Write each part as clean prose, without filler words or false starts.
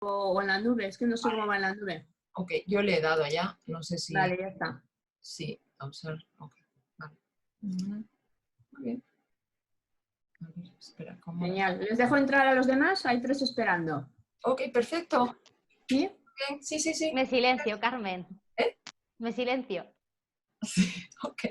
o en la nube, es que no sé cómo va en la nube. Ok, yo le he dado ya, no sé si... Vale, ya está. Sí, usar, ok, vale. Muy bien. A ver, espera, ¿cómo? Genial. ¿Les dejo entrar a los demás? Hay 3 esperando. Ok, perfecto. ¿Sí? Bien, sí, sí, sí. Me silencio, Carmen. ¿Eh? Me silencio. Sí, ok.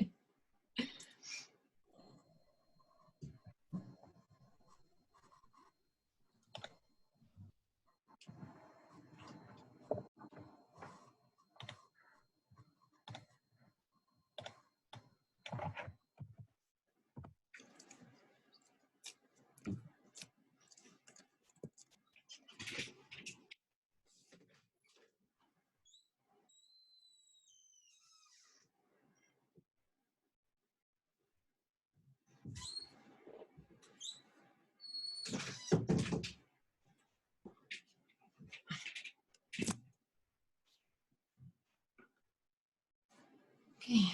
Okay.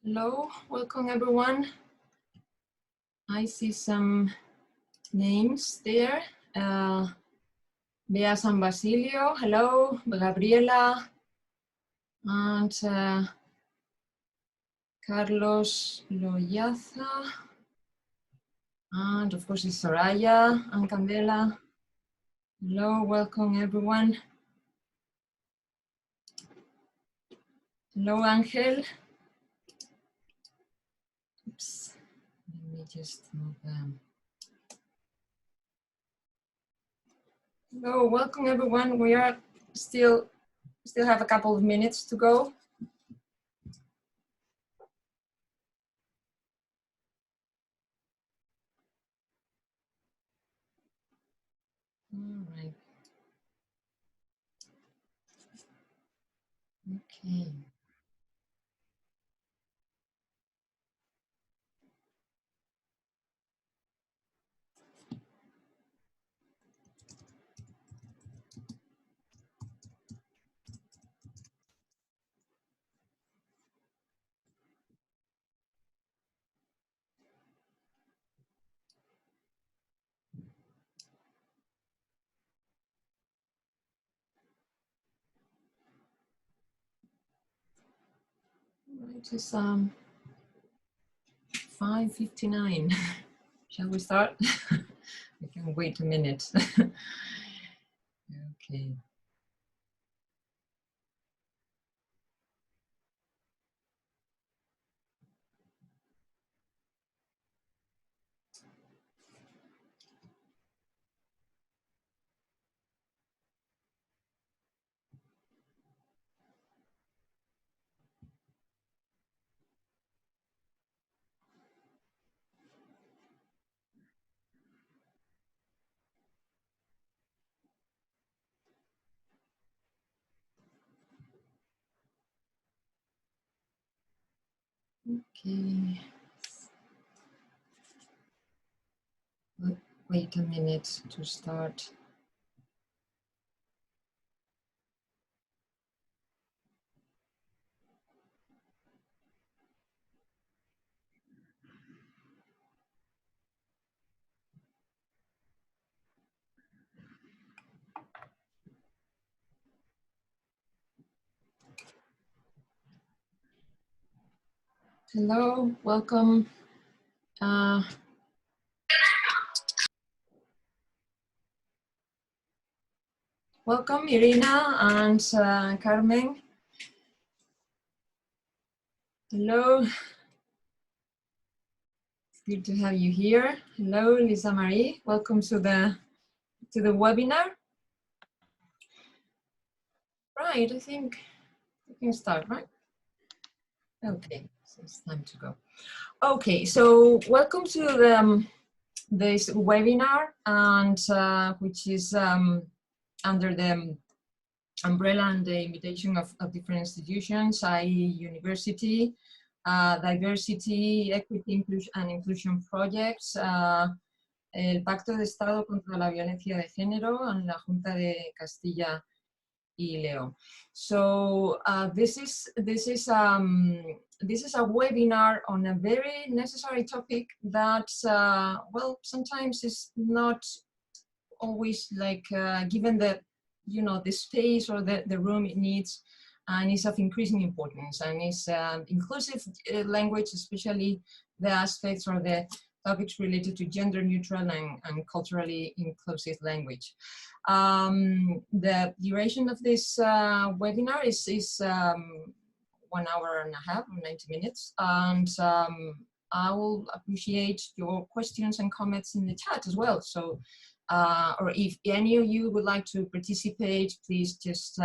Hello, welcome everyone. I see some names there. Bea San Basilio, hello, Gabriela, and Carlos Loyaza, and of course it's Soraya and Candela. Hello, welcome everyone. Hello, Angel. Oops, let me just move them. Hello, welcome everyone. We are still have a couple of minutes to go. All right. Okay. Right, it's 5:59. Shall we start? We can wait a minute. Okay. Okay. Wait a minute to start. Hello, welcome. Welcome, Irina and Carmen. Hello. It's good to have you here. Hello, Lisa Marie. Welcome to the webinar. Right, I think we can start, right? Okay, so it's time to go. Okay, so welcome to the this webinar, and which is under the umbrella and the invitation of different institutions, i.e. university, diversity, equity, inclusion and inclusion projects, el Pacto de Estado contra la Violencia de Género and la Junta de Castilla y León. So this is a webinar on a very necessary topic that well, sometimes is not always like given the the space or the room it needs, and is of increasing importance, and is inclusive language, especially the aspects or the topics related to gender neutral and culturally inclusive language. The duration of this webinar is 1 hour and a half, 90 minutes, and I will appreciate your questions and comments in the chat as well. So, or if any of you would like to participate, please just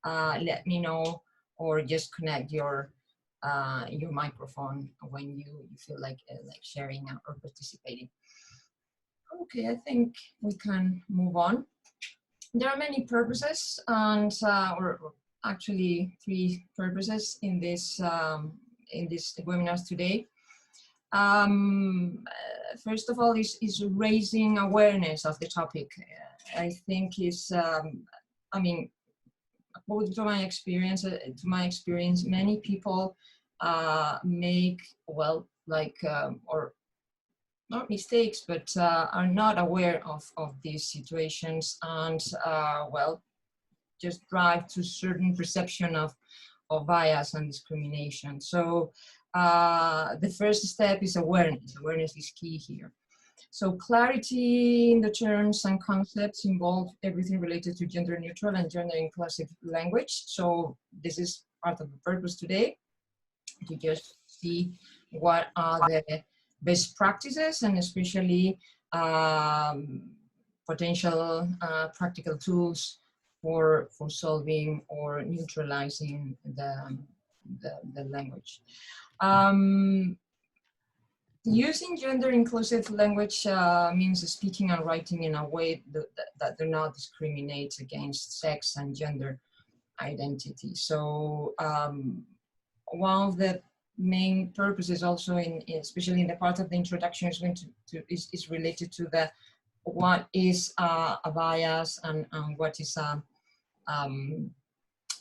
let me know, or just connect your microphone when you feel like sharing or participating. Okay, I think we can move on. There are many purposes, and or actually 3 purposes in this webinars today. First of all, is raising awareness of the topic. I think is, I mean, according to my experience, many people make, well, like, or not mistakes, but are not aware of these situations, and well, just drive to certain perception of bias and discrimination. So the first step is awareness. Awareness is key here. So clarity in the terms and concepts involve everything related to gender neutral and gender inclusive language. So this is part of the purpose today, to just see what are the best practices, and especially potential practical tools for solving or neutralizing the language. Using gender inclusive language means speaking and writing in a way that do not discriminate against sex and gender identity. So one of the main purposes also, especially in the part of the introduction, is going is related to what is a bias and what is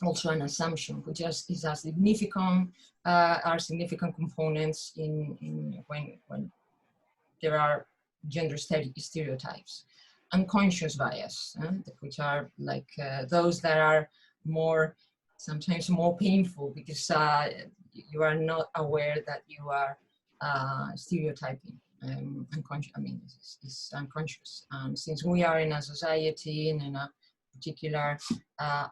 also an assumption, which is a significant are significant components in when there are gender stereotypes. Unconscious bias, which are like those that are sometimes more painful, because you are not aware that you are stereotyping. Unconscious, I mean, it's unconscious. Since we are in a society and in a particular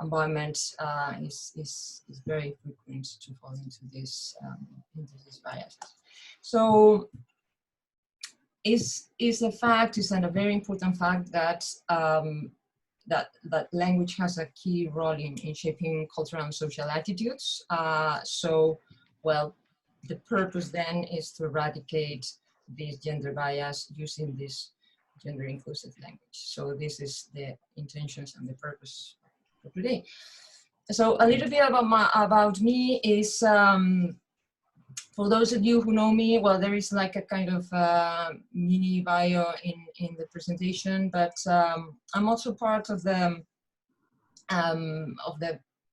environment, is very frequent to fall into these biases. So is a fact, is a very important fact that that language has a key role in shaping cultural and social attitudes. So, well, the purpose then is to eradicate this gender bias using this gender inclusive language. So this is the intentions and the purpose for today. So a little bit about me is, for those of you who know me, well, there is like a kind of mini bio in the presentation, but I'm also part of the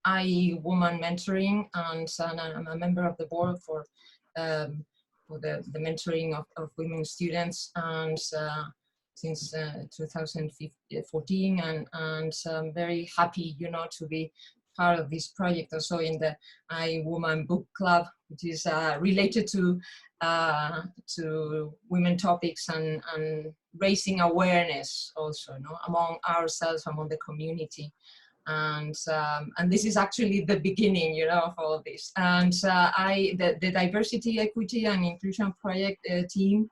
IE Woman Mentoring, and I'm a member of the board for the mentoring of women students, and since 2014, and I'm very happy, to be part of this project also in the IE Woman Book Club, which is related to women topics and raising awareness also, among ourselves, among the community. And this is actually the beginning, of all this. And the Diversity, Equity and Inclusion Project team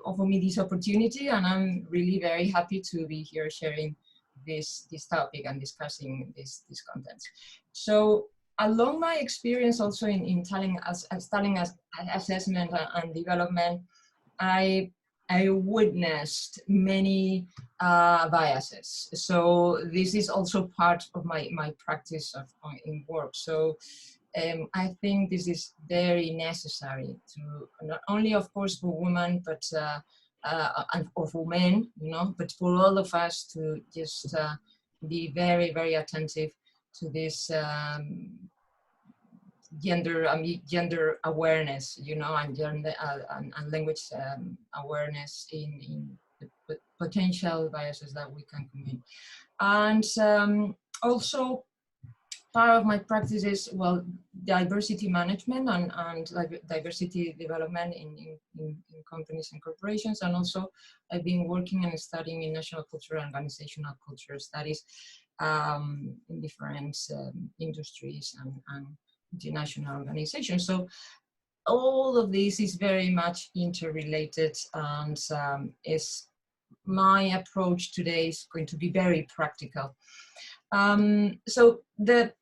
offered me this opportunity, and I'm really very happy to be here sharing this topic and discussing these contents. So along my experience also in studying assessment and development, I witnessed many biases. So this is also part of my practice in work. So I think this is very necessary to not only, of course, for women, but or for men, you know, but for all of us to just be very, very attentive to this gender awareness, you know, and gender and language awareness in the potential biases that we can commit. And also, part of my practice is, well, diversity management and diversity development in companies and corporations. And also I've been working and studying in national culture and organizational culture studies in different industries and international organizations. So all of this is very much interrelated, and is my approach today is going to be very practical. So the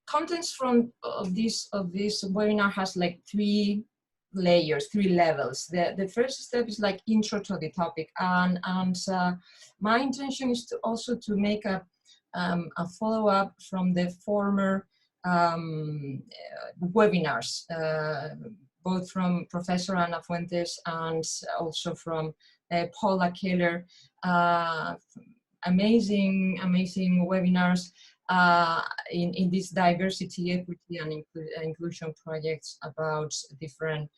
contents of this webinar has like 3 layers, 3 levels. The first step is like intro to the topic, and my intention is to also to make a follow-up from the former webinars, both from Professor Ana Fuentes and also from Paula Keller. Amazing webinars in this diversity, equity, and inclusion projects about different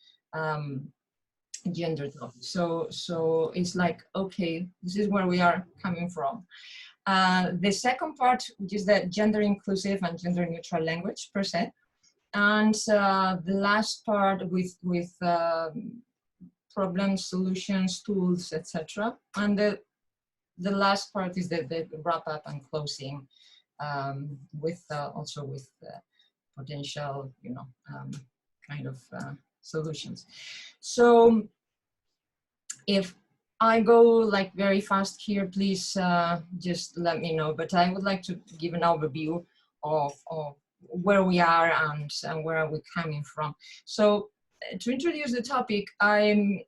gender topics. So it's like, okay, this is where we are coming from. The second part, which is the gender inclusive and gender neutral language per se, and the last part with problems, solutions, tools, etc. And the last part is the wrap up and closing, with also with potential, you know, kind of solutions. So if I go like very fast here, please just let me know. But I would like to give an overview of where we are and where are we coming from. So to introduce the topic, I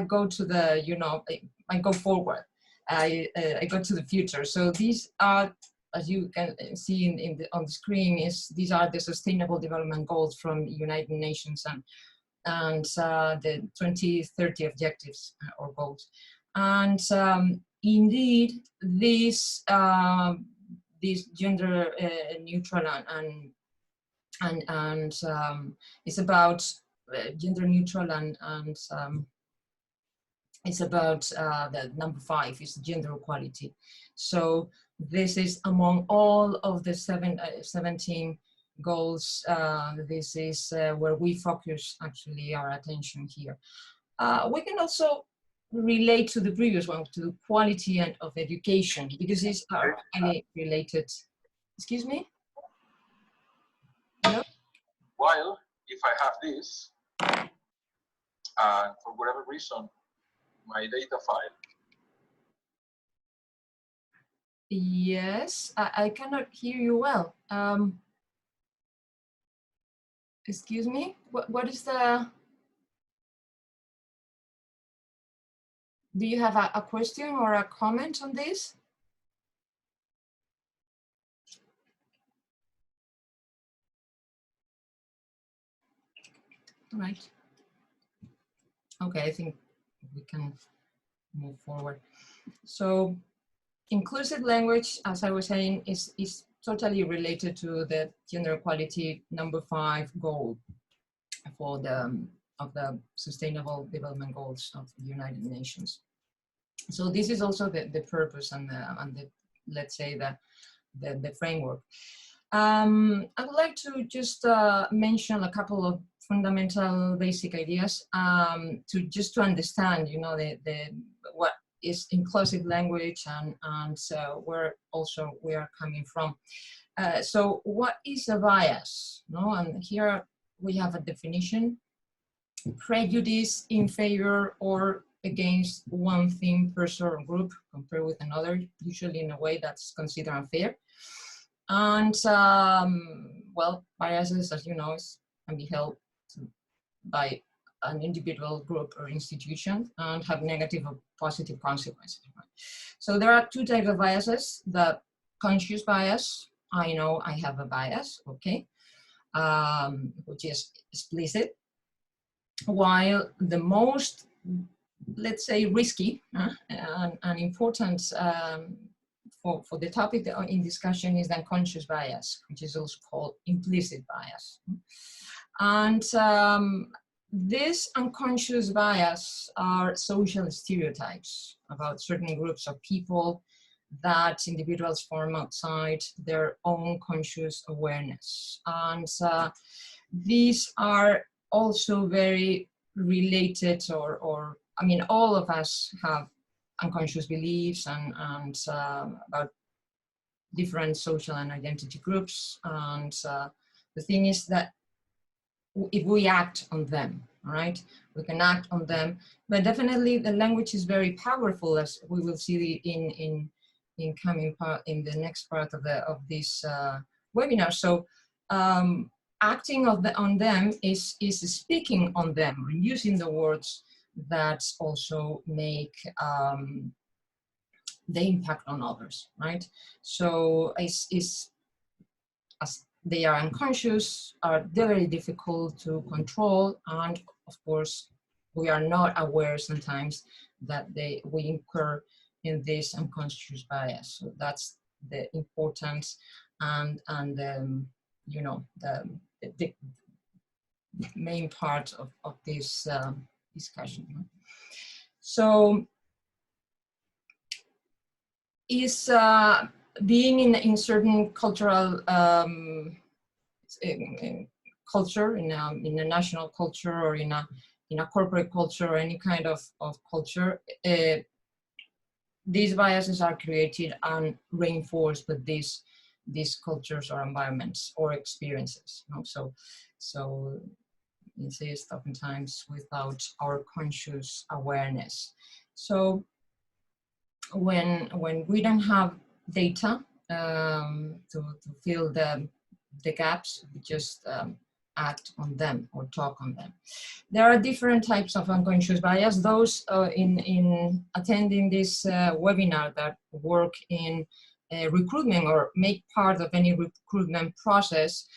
go to the, you know, I go forward. I go to the future. So these are, as you can see on the screen, these are the Sustainable Development Goals from the United Nations and the 2030 objectives or goals. And indeed, this gender neutral and it's about gender neutral and it's about the number 5 is gender equality. So this is among all of the 17 goals. This is where we focus actually our attention here. We can also relate to the previous one, to the quality of education, because these are highly related. Excuse me? No? While if I have this, and for whatever reason, my data file. Yes, I cannot hear you well. Excuse me, what is the, do you have a question or a comment on this? All right. Okay, I think we can move forward. So inclusive language, as I was saying, is totally related to the gender equality number 5 goal for of the Sustainable Development Goals of the United Nations. So this is also the purpose and the let's say the framework. I would like to just mention a couple of fundamental basic ideas to understand, you know, what is inclusive language and where also we are coming from. So what is a bias? No, and here we have a definition: prejudice in favor or against one thing, person, or group compared with another, usually in a way that's considered unfair. And well, biases, as you know, can be held by an individual, group, or institution and have negative or positive consequences. So there are 2 types of biases: the conscious bias, I know I have a bias, okay, which is explicit, while the most, let's say, risky and important for the topic in discussion is the unconscious bias, which is also called implicit bias. And this unconscious bias are social stereotypes about certain groups of people that individuals form outside their own conscious awareness. And these are also very related, or I mean, all of us have unconscious beliefs and about different social and identity groups. And the thing is that if we act on them, right, we can act on them, but definitely the language is very powerful, as we will see in coming part in the next part of this webinar. So acting on them is speaking on them, using the words that also make the impact on others, right? So as they are unconscious, are very difficult to control, and of course we are not aware sometimes that we incur in this unconscious bias. So that's the importance and you know, the main part of this discussion. So is being in certain cultural culture, in a national culture, or in a corporate culture, or any kind of culture, these biases are created and reinforced with these cultures or environments or experiences. You know? So exist oftentimes without our conscious awareness. So when we don't have data to fill the gaps, we just act on them or talk on them. There are different types of unconscious bias. Those in attending this webinar that work in recruitment or make part of any recruitment process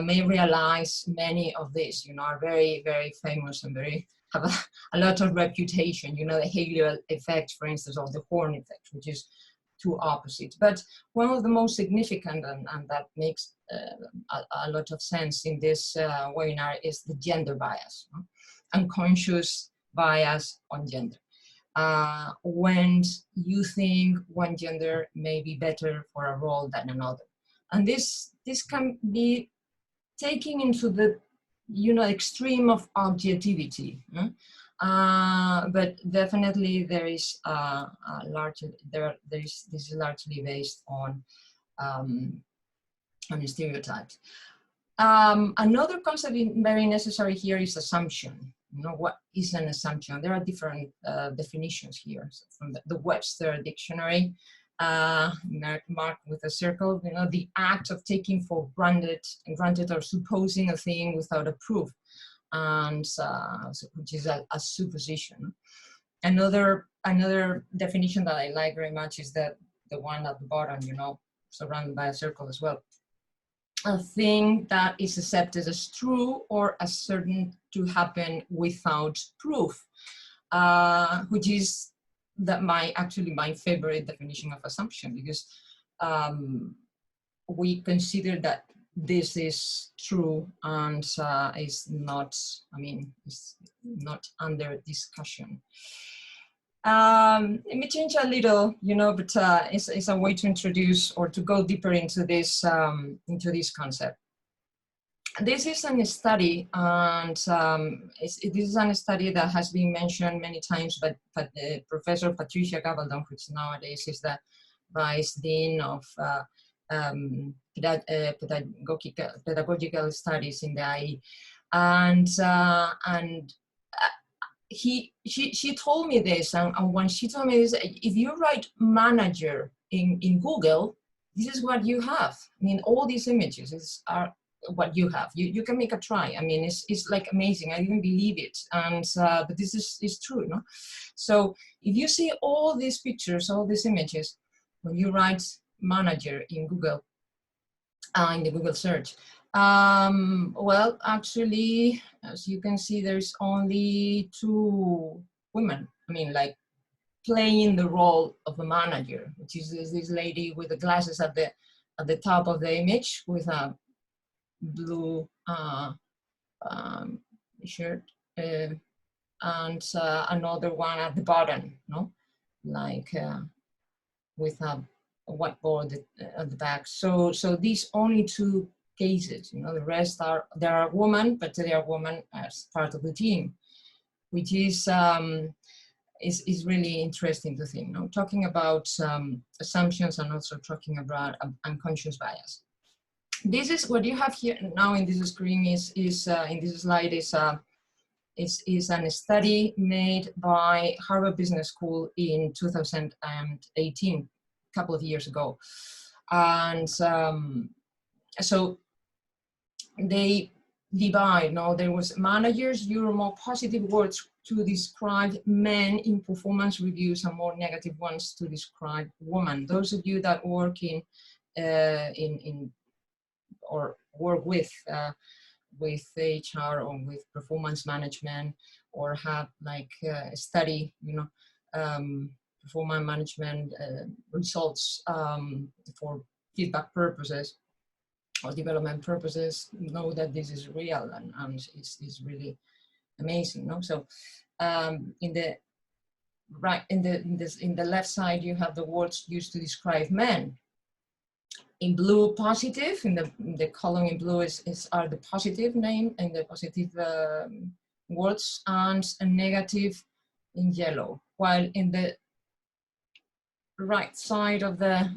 may realize many of these, you know, are very, very famous and have a lot of reputation. You know, the Halo effect, for instance, or the Horn effect, which is two opposites. But one of the most significant and that makes a lot of sense in this webinar is the gender bias, unconscious bias on gender. When you think one gender may be better for a role than another. And this can be taken into the, you know, extreme of objectivity. But definitely there is this is largely based on stereotypes. Another concept very necessary here is assumption. You know, what is an assumption? There are different definitions here. So from the Webster Dictionary, marked with a circle, you know, the act of taking for granted or supposing a thing without a proof, and which is a supposition. Another definition that I like very much is the one at the bottom, you know, surrounded by a circle as well. A thing that is accepted as true or as certain to happen without proof, which is actually my favorite definition of assumption, because we consider that this is true and is not, I mean, is not under discussion. Let me change a little, you know, but it's a way to introduce or to go deeper into this concept. This is a study, and this is a study that has been mentioned many times, but Professor Patricia Gabaldon, which nowadays is the Vice Dean of Pedagogical Studies in the IE, and she told me this, and when she told me this, if you write manager in Google, this is what you have. I mean, all these images are what you have. You can make a try. I mean, it's like amazing. I didn't believe it, and but this is true, no? So if you see all these pictures, all these images, when you write manager in Google, in the Google search. Well, actually, as you can see, there's only 2 women. I mean, like playing the role of a manager, which is this lady with the glasses at the top of the image with a blue shirt, and another one at the bottom, no, like with a whiteboard at the back. So these only 2 cases, you know, the rest there are women, but they are women as part of the team, which is really interesting to think. You know, talking about assumptions and also talking about unconscious bias. This is what you have here now in this screen is in this slide is a study made by Harvard Business School in 2018, a couple of years ago. And so they divide, no, there was managers use more positive words to describe men in performance reviews and more negative ones to describe women. Those of you that work in or work with HR or with performance management, or have like study, you know, performance management results for feedback purposes or development purposes, know that this is real and it's really amazing. No, so in the left side you have the words used to describe men. In blue, positive. In the column in blue are the positive name and the positive words, and a negative in yellow. While in the right side of the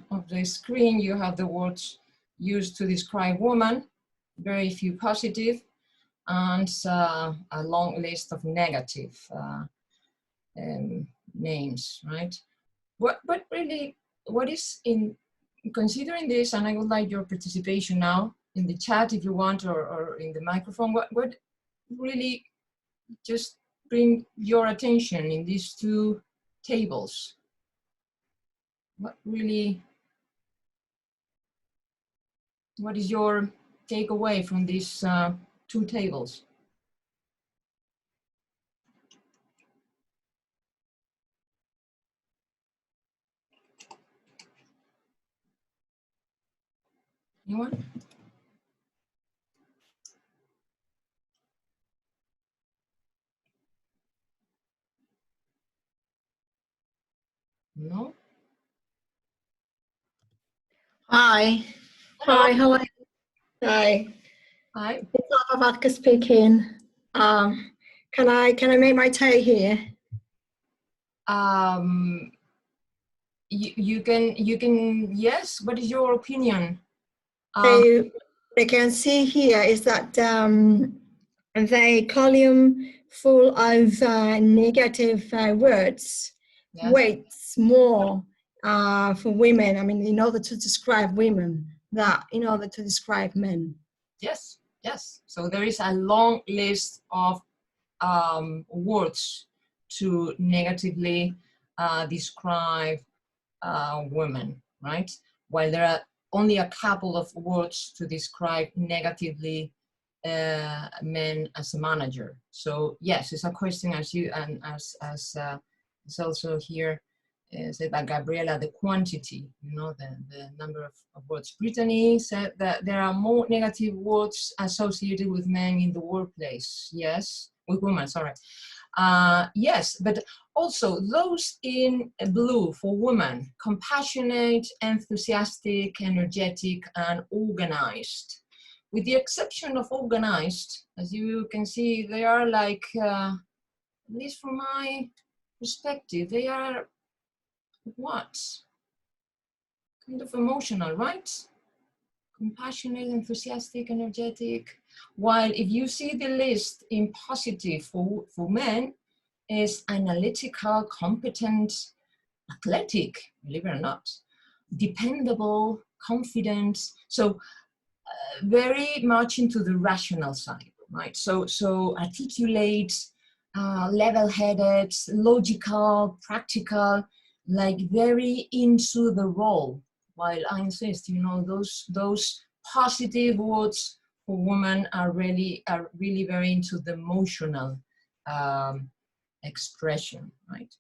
screen you have the words used to describe woman, very few positive, and a long list of negative names, right? What is in considering this, and I would like your participation now in the chat if you want, or in the microphone, what really just bring your attention in these 2 tables? What is your takeaway from these 2 tables? Anyone? No? Hi. Hi, how are you? Hi. Hi. It's Alva Vatka speaking. Can I make my take here? You can, yes. What is your opinion? So I can see here is that the column full of negative words Yes. weights more for women. I mean, in order to describe women, that in order to describe men. Yes, yes. So there is a long list of words to negatively describe women, right? While there are only a couple of words to describe negatively men as a manager. So yes, it's a question as you and as it's also here said by Gabriela, the quantity, you know, the number of words. Brittany said that there are more negative words associated with men in the workplace. Yes, with women, sorry. Yes, but also those in blue for women: compassionate, enthusiastic, energetic, and organized. With the exception of organized, as you can see, they are like, at least from my perspective, they are what? Kind of emotional, right? Compassionate, enthusiastic, energetic. While if you see the list in positive for men, is analytical, competent, athletic, believe it or not, dependable, confident. So very much into the rational side, right? So articulate, level-headed, logical, practical, like very into the role. While I insist, you know, those positive words for women are really very into the emotional expression, right?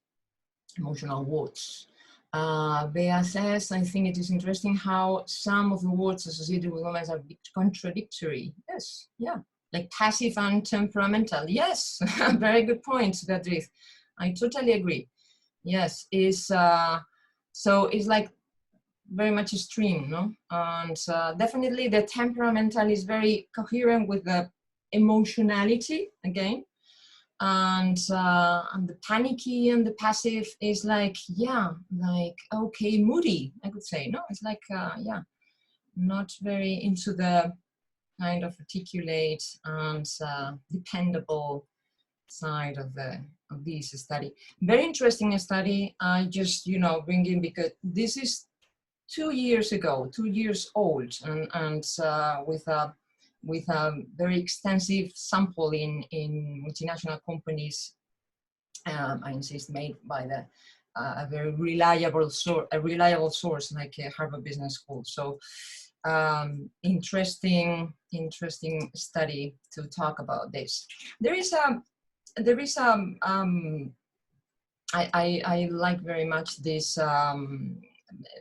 Emotional words. Bea says, I think it is interesting how some of the words associated with women are a bit contradictory. Yes, yeah, like passive and temperamental. Yes, very good point, Beatriz. I totally agree. Yes, is so it's like very much extreme, no? And definitely the temperamental is very coherent with the emotionality again. And the panicky and the passive is like, yeah, like, okay, moody, I could say. No, it's like, yeah, not very into the kind of articulate and dependable side of this study. Very interesting study. I just, you know, bring in because this is 2 years ago, 2 years old, and with a very extensive sample in multinational companies, I insist, made by a very reliable source like Harvard Business School. So interesting study to talk about this. I like very much this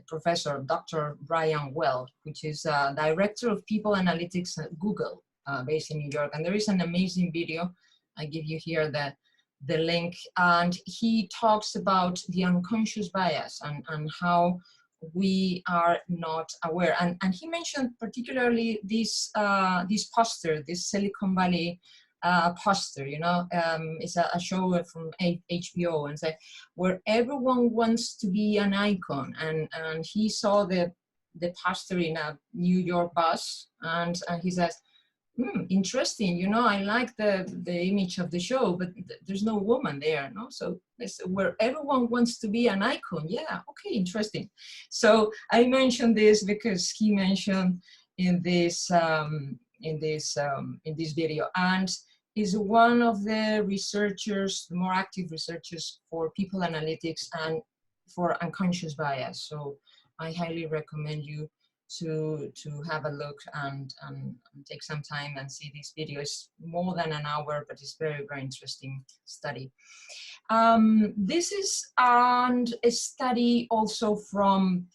professor, Dr. Brian Well, which is director of people analytics at Google, based in New York. And there is an amazing video. I give you here the link. And he talks about the unconscious bias and how we are not aware. And he mentioned particularly this poster, this Silicon Valley poster, you know, it's a show from HBO, and say where everyone wants to be an icon, and he saw the poster in a New York bus, and he says, interesting, you know, I like the image of the show, but there's no woman there, no? So it's where everyone wants to be an icon. Yeah, okay, interesting. So I mentioned this because he mentioned in this video, and is one of the researchers, the more active researchers for people analytics and for unconscious bias. So I highly recommend you to have a look and take some time and see this video. It's more than an hour, but it's very, very interesting study. This is a study also from,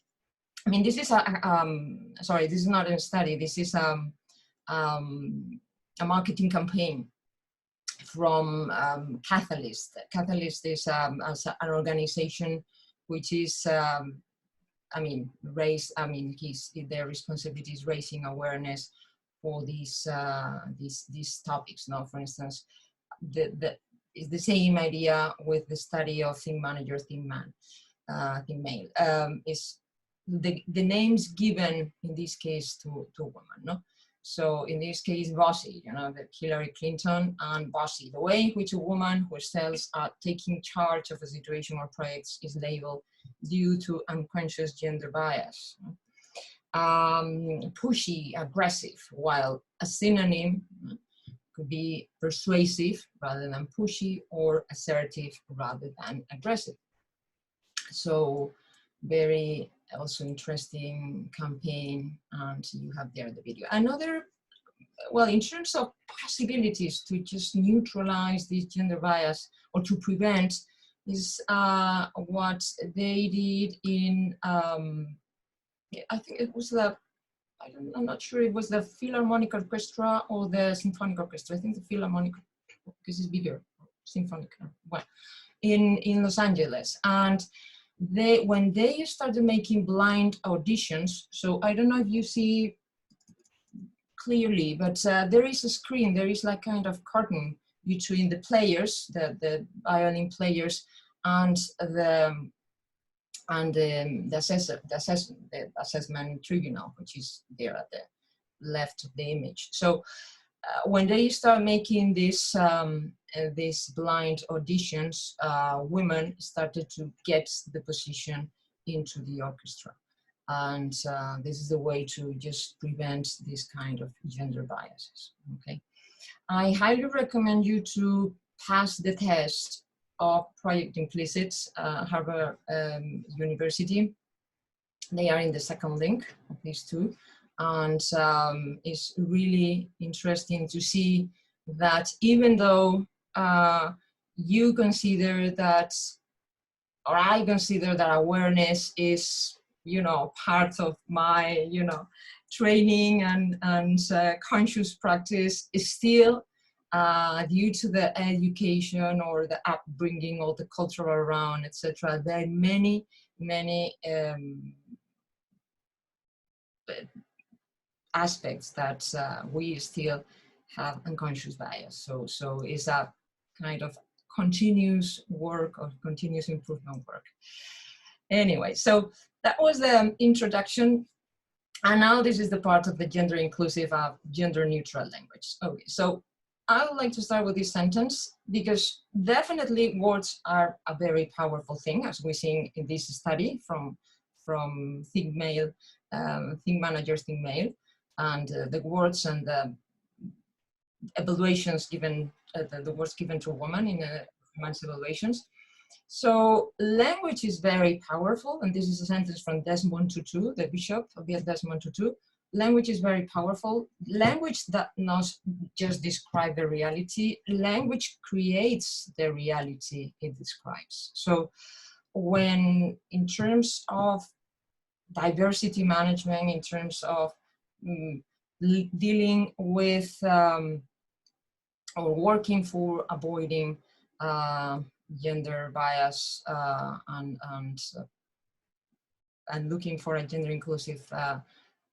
I mean, this is sorry, this is not a study. This is a marketing campaign from Catalyst. Catalyst is an organization which is, I mean, their responsibility is raising awareness for these topics. Now, for instance, it's the same idea with the study of Think Manager, Think Man, Think Male. Is the names given in this case to a woman, no? So in this case, bossy, you know, Hillary Clinton and bossy. The way in which a woman who excels at taking charge of a situation or projects is labeled due to unconscious gender bias. Pushy, aggressive, while a synonym could be persuasive rather than pushy, or assertive rather than aggressive. So very also interesting campaign, and you have there the video. Another, well, in terms of possibilities to just neutralize this gender bias or to prevent, is what they did in, I think it was I'm not sure it was the Philharmonic Orchestra or the Symphonic Orchestra. I think the Philharmonic, because it's bigger, Symphonic, well, in Los Angeles. And when they started making blind auditions, so I don't know if you see clearly, but there is a screen, there is like kind of curtain between the players, the violin players, and the assessment tribunal, which is there at the left of the image. So when they start making this blind auditions, women started to get the position into the orchestra. And this is the way to just prevent this kind of gender biases, okay? I highly recommend you to pass the test of Project Implicit, Harvard University. They are in the second link of these two. And it's really interesting to see that even though you consider that, or I consider that awareness is, you know, part of my, you know, training and conscious practice, is still due to the education or the upbringing or the culture around, etc. There are many aspects that we still have unconscious bias. So it's a kind of continuous work, or continuous improvement work. Anyway, so that was the introduction. And now this is the part of the gender inclusive, gender neutral language. Okay, so I would like to start with this sentence, because definitely words are a very powerful thing, as we see in this study from Think Male, Think Managers, Think Male, and the words and the evaluations given, the words given to a woman in women's evaluations. So language is very powerful, and this is a sentence from Desmond Tutu, the bishop of Desmond Tutu. Language is very powerful. Language does not just describe the reality. Language creates the reality it describes. So when, in terms of diversity management, in terms of dealing with or working for avoiding gender bias and looking for a gender inclusive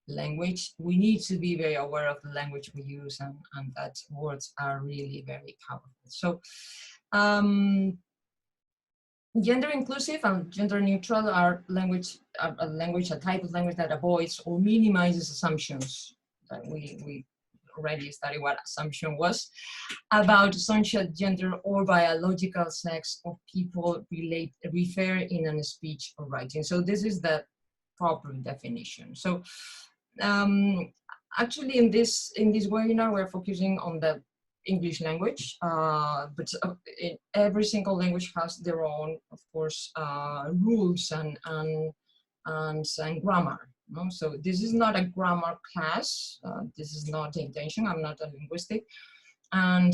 language, we need to be very aware of the language we use, and that words are really very powerful. So gender inclusive and gender neutral are a type of language that avoids or minimizes assumptions. That we already studied what assumption was about social gender or biological sex of people refer in a speech or writing. So this is the proper definition. So actually in this webinar we're focusing on the English language, but every single language has their own, of course, rules and grammar. No? So this is not a grammar class. This is not the intention. I'm not a linguistic, and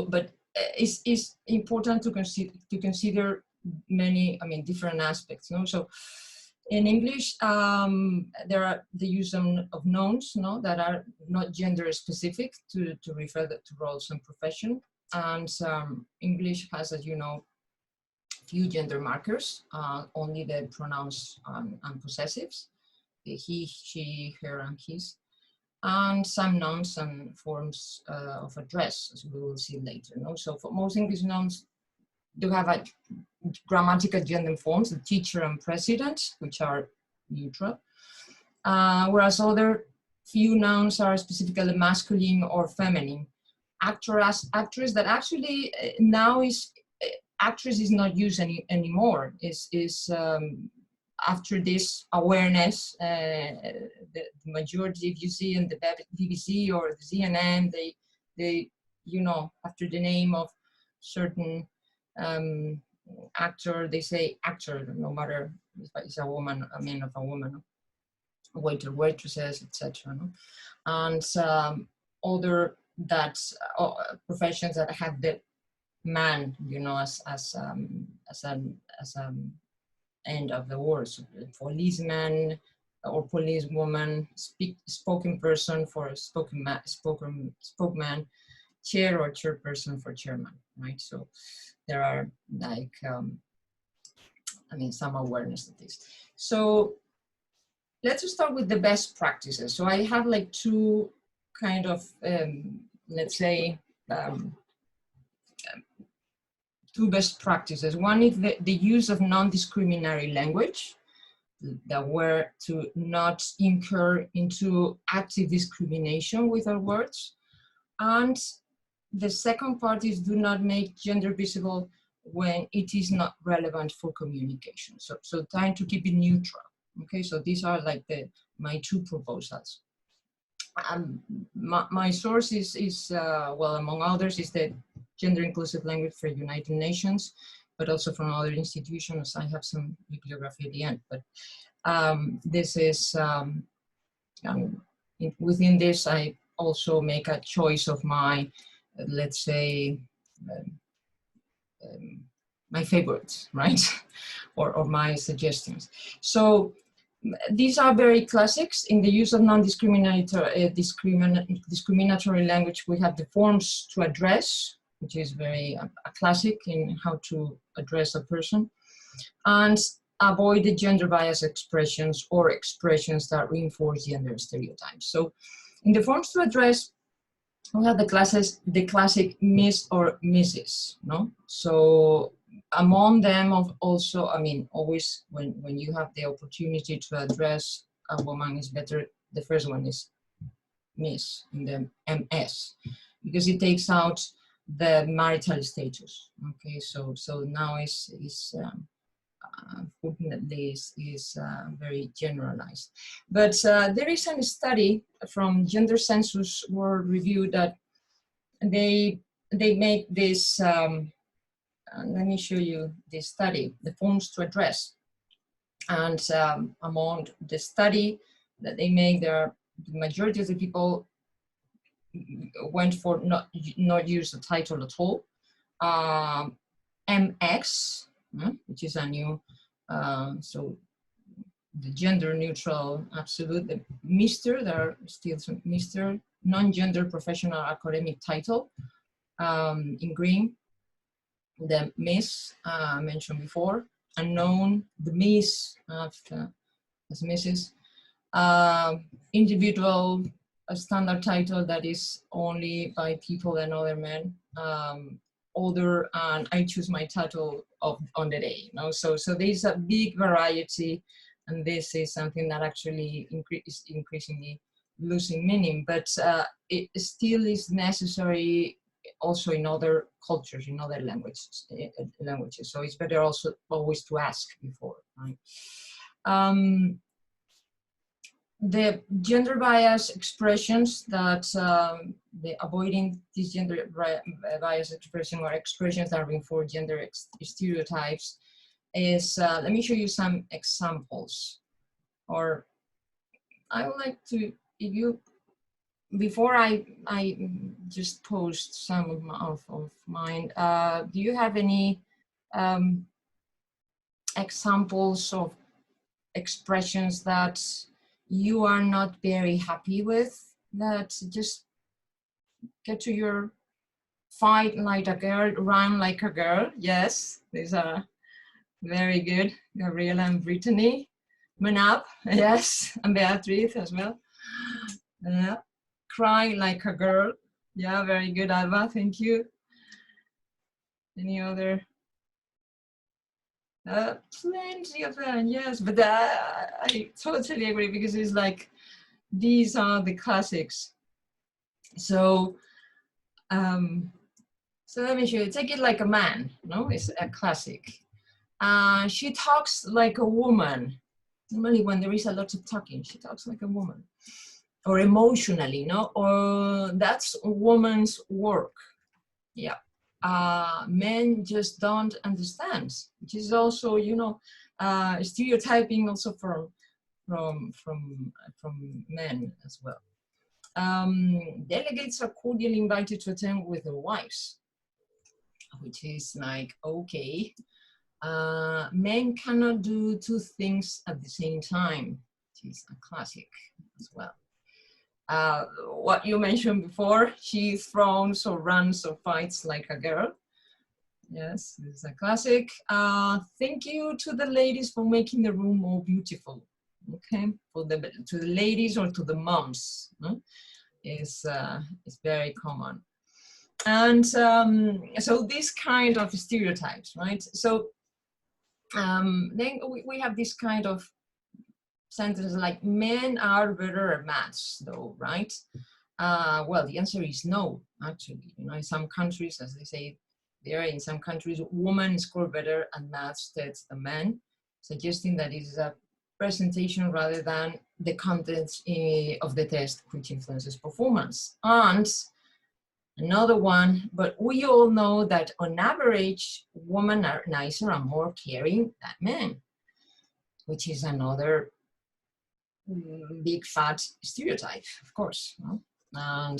but it's important to consider many, different aspects. No, so in English, there are the use of nouns, no, that are not gender specific to refer to roles and profession. And English has, as you know, few gender markers, only the pronouns and possessives, the he, she, her, and his, and some nouns and forms of address, as we will see later. No? So for most English nouns do have a grammatical gender forms, the teacher and president, which are neutral, whereas other few nouns are specifically masculine or feminine. Actress, that actually now is, actress is not used anymore. Is after this awareness, the majority, if you see in the BBC or the CNN, they after the name of certain actor, they say actor, no matter if it's a woman, a man of a woman, waiter, waitresses, etc. No? And other professions that have the man, as an end of the word. So policeman or policewoman, spoken person for spokesman, chair or chairperson for chairman, right? So there are some awareness of this. So let's start with the best practices. So I have like two kind of, let's say, two best practices. One is the use of non-discriminatory language, that were to not incur into active discrimination with our words. And the second part is do not make gender visible when it is not relevant for communication. So trying to keep it neutral. Okay, so these are like my two proposals. My source is well, among others, is the Gender Inclusive Language for United Nations, but also from other institutions. I have some bibliography at the end. But This is, within this, I also make a choice of my, let's say, my favorites, right? or my suggestions. So these are very classics. In the use of non-discriminatory discriminatory language, we have the forms to address, which is very a classic in how to address a person, and avoid the gender bias expressions or expressions that reinforce gender stereotypes. So in the forms to address, we have the classic Miss or Mrs. No, so among them also, I mean, always when you have the opportunity to address a woman, is better. The first one is Miss in the MS, because it takes out the marital status. Okay, so now unfortunately is very generalized. But there is a study from Gender Census World Review that they make this, let me show you this study, the forms to address. And among the study that they make, the majority of the people went for not use the title at all. MX, which is a new, so the gender neutral, absolute, the Mr., there are still some Mr., non-gender professional academic title, in green, the Miss, mentioned before, unknown, the Miss, after, as Mrs., individual, a standard title that is only by people and other men, older, and I choose my title on the day. You know? So there's a big variety, and this is something that actually is increasingly losing meaning, but it still is necessary also in other cultures, in other languages. So it's better also always to ask before, right? The gender bias expressions that avoiding these gender bias expression or expressions that reinforce gender stereotypes is, let me show you some examples. Or I would like to, if you, before I just post some of mine, do you have any examples of expressions that you are not very happy with, that just get to your fight like a girl, run like a girl? Yes, these are very good. Gabriela and Brittany. Man up, yes, and Beatriz as well. Cry like a girl. Yeah, very good, Alba, thank you. Any other? Plenty of them, yes, but I totally agree, because it's like, these are the classics. So, so let me show you, take it like a man, no, it's a classic. She talks like a woman. Normally when there is a lot of talking, she talks like a woman. Or emotionally, no, or that's a woman's work, yeah. Men just don't understand, which is also, you know, stereotyping also from men as well. Delegates are cordially invited to attend with their wives, which is like, okay, men cannot do two things at the same time, which is a classic as well. What you mentioned before, she throws or runs or fights like a girl. Yes, this is a classic. Thank you to the ladies for making the room more beautiful. Okay, to the ladies or to the moms, is very common. And so these kind of stereotypes, right? So then we have this kind of sentence like, men are better at maths though, right? Well, the answer is no, actually. You know, in some countries, as they say, in some countries, women score better at maths than men, suggesting that it is a presentation rather than the contents of the test which influences performance. And another one, but we all know that on average, women are nicer and more caring than men, which is another big fat stereotype, of course. No? And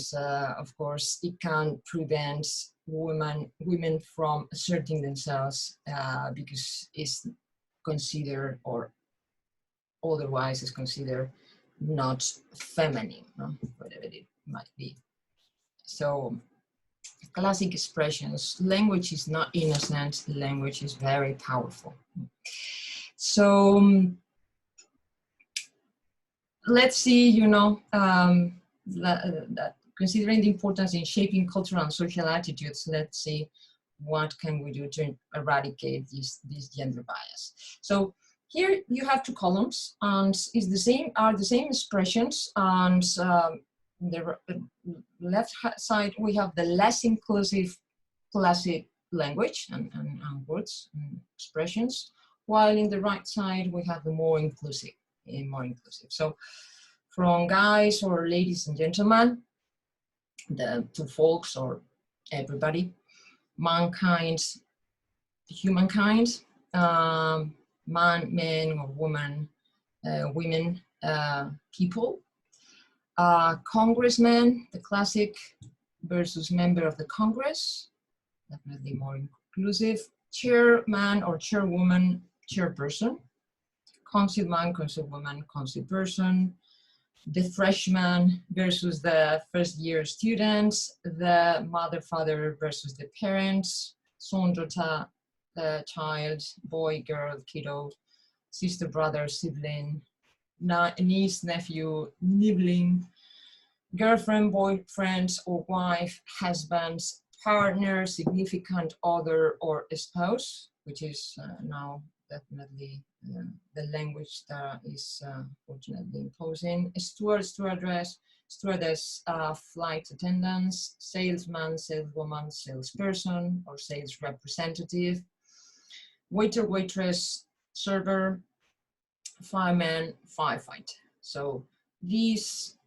of course, it can prevent women from asserting themselves because it's considered, or otherwise is considered, not feminine, no? Whatever it might be. So classic expressions, language is not innocent, language is very powerful. So let's see, you know, that considering the importance in shaping cultural and social attitudes, let's see what can we do to eradicate this gender bias. So here you have 2 columns, and it's the same expressions, and the left side we have the less inclusive classic language and words and expressions, while in the right side we have the more inclusive. So from guys or ladies and gentlemen, to folks or everybody, mankind, humankind, man, men or woman, women, people, congressman, the classic, versus member of the Congress, definitely more inclusive, chairman or chairwoman, chairperson, councilman, councilwoman, councilperson, the freshman versus the first year students, the mother, father versus the parents, son, daughter, child, boy, girl, kiddo, sister, brother, sibling, niece, nephew, nibbling, girlfriend, boyfriend or wife, husband, partner, significant other, or spouse, which is now definitely the language that is fortunately imposing. Steward, stewardess, stewardess, flight attendants, salesman, saleswoman, salesperson, or sales representative, waiter, waitress, server, fireman, firefighter. So these,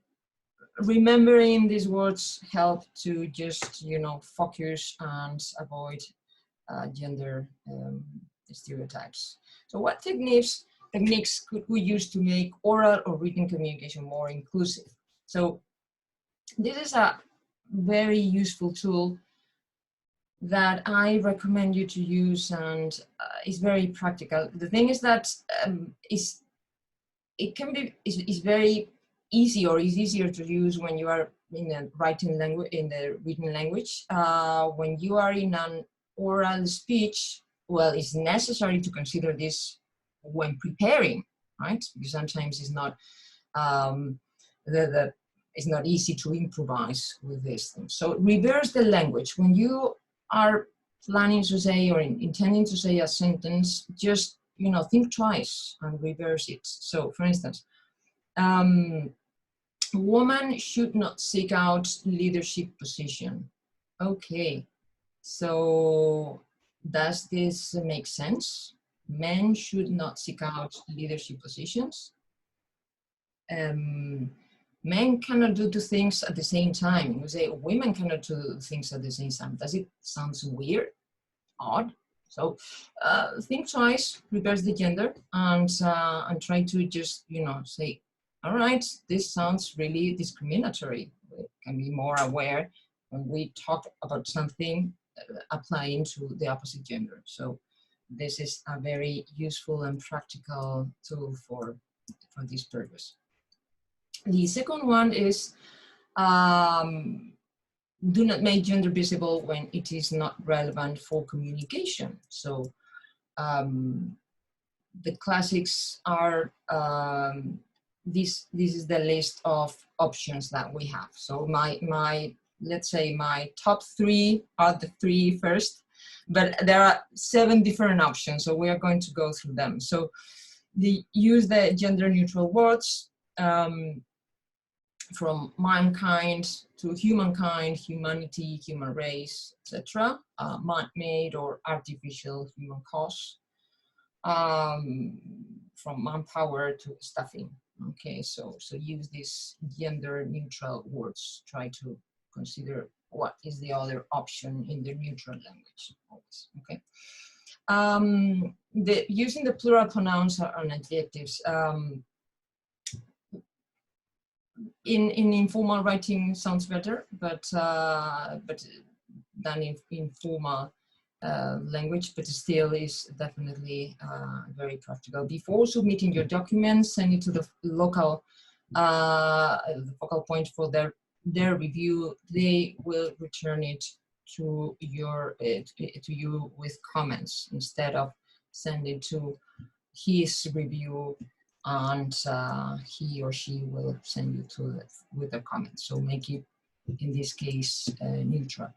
remembering these words help to just, you know, focus and avoid gender stereotypes. So what techniques could we use to make oral or written communication more inclusive? So this is a very useful tool that I recommend you to use, and it's very practical. The thing is that it's very easy, or is easier to use when you are in the writing language, in the written language. When you are in an oral speech, well, it's necessary to consider this when preparing, right? Because sometimes it's not it's not easy to improvise with this thing. So reverse the language. When you are planning to say or intending to say a sentence, just, you know, think twice and reverse it. So for instance, woman should not seek out leadership position. Okay, so does this make sense? Men should not seek out leadership positions. Men cannot do 2 things at the same time. We say women cannot do things at the same time. Does it sound weird, odd? So think twice, reverse the gender, and try to just, you know, say, all right, this sounds really discriminatory. We can be more aware when we talk about something applying to the opposite gender. So this is a very useful and practical tool for this purpose. The second one is do not make gender visible when it is not relevant for communication. So the classics are, this is the list of options that we have. So let's say my top 3 are the 3 first, but there are 7 different options. So we are going to go through them. So use the gender neutral words, from mankind to humankind, humanity, human race, etc. Man-made or artificial human cause, from manpower to staffing. Okay, so use these gender neutral words. Try to consider what is the other option in the neutral language always. Okay. Using the plural pronouns and adjectives. in informal writing sounds better, but than in formal language, but still is definitely very practical. Before submitting your documents, send it to the local focal point for their review. They will return it to you with comments instead of sending to his review, and he or she will send you to it with a comment. So make it, in this case, neutral.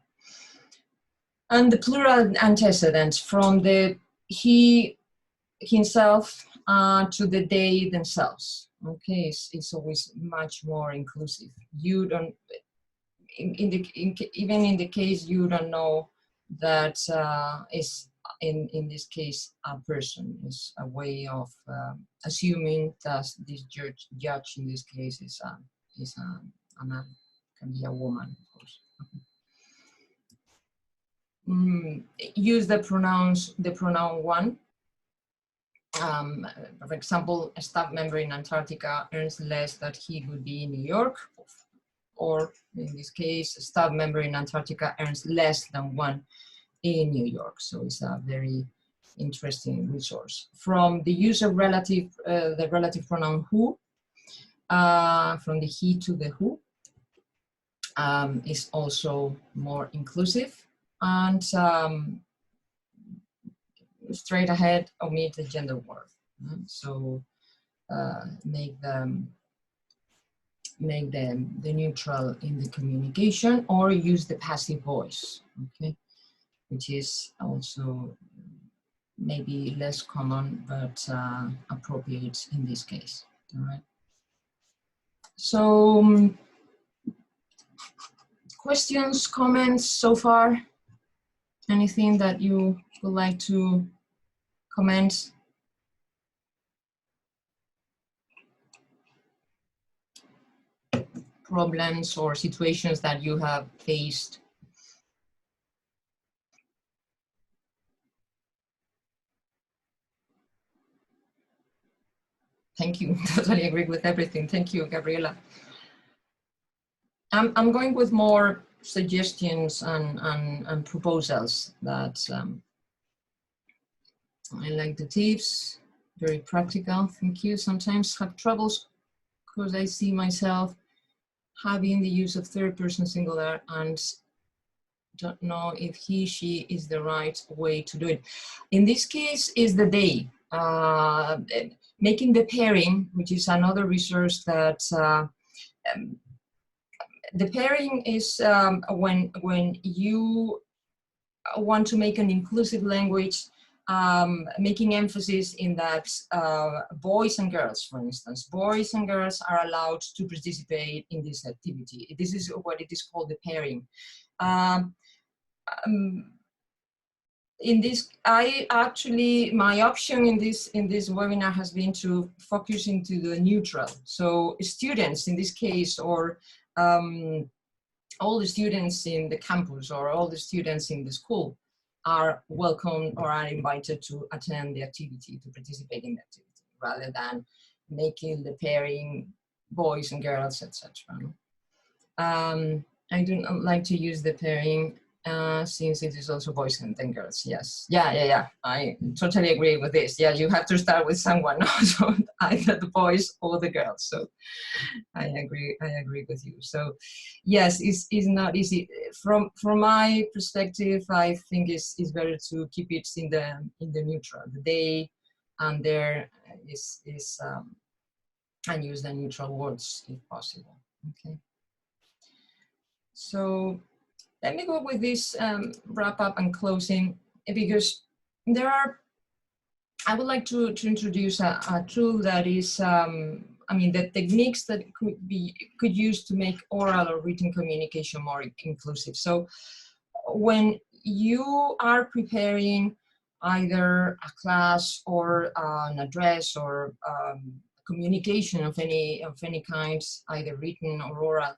And the plural antecedents from the he, himself, to the they themselves. Okay, it's always much more inclusive. You don't, even in the case you don't know that is in this case a person, is a way of assuming that this judge in this case is a man, can be a woman, of course. Use the pronoun one. For example, a staff member in Antarctica earns less than he would be in New York, or in this case, a staff member in Antarctica earns less than one in New York. So it's a very interesting resource. From the use of the relative pronoun who, from the he to the who, is also more inclusive. And straight ahead, omit the gender word. So make the neutral in the communication, or use the passive voice, okay, which is also maybe less common, but appropriate in this case. All right. So questions, comments so far? Anything that you would like to comment? Problems or situations that you have faced? Thank you. Totally agree with everything. Thank you, Gabriela. I'm going with more suggestions and proposals that I like the tips, very practical. Thank you. Sometimes have troubles because I see myself having the use of third person singular and don't know if he, she is the right way to do it. In this case is the they. Making the pairing, which is another resource that the pairing is when you want to make an inclusive language, making emphasis in that boys and girls, for instance, boys and girls are allowed to participate in this activity. This is what it is called the pairing. In this, my option in this webinar has been to focus into the neutral. So students in this case, or all the students in the campus, or all the students in the school, are welcome or are invited to attend the activity, to participate in the activity, rather than making the pairing boys and girls, etc. I do not like to use the pairing since it is also boys and then girls. Yes, yeah. I totally agree with this. Yeah, you have to start with someone, so either the boys or the girls. So I agree with you. So yes, it's not easy. From my perspective, I think it's better to keep it in the neutral. The they and their is and use the neutral words if possible. Okay. So let me go with this wrap up and closing, because I would like to introduce a tool that is, the techniques that could use to make oral or written communication more inclusive. So when you are preparing either a class or an address or communication of any kind, either written or oral,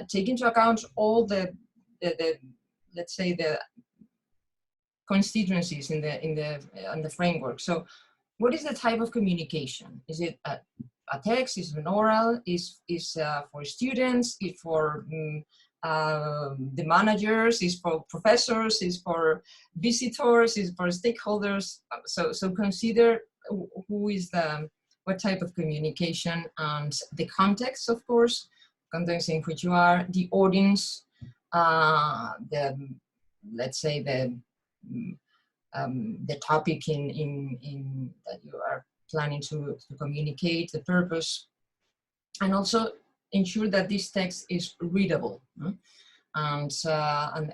take into account all the let's say the constituencies in the framework. So what is the type of communication? Is it a a text, is an oral, is for students, is for the managers, is for professors, is for visitors, is for stakeholders. So consider who is what type of communication, and the context, of course, context in which you are, the audience, let's say the topic in that you are planning to communicate, the purpose, and also ensure that this text is readable, and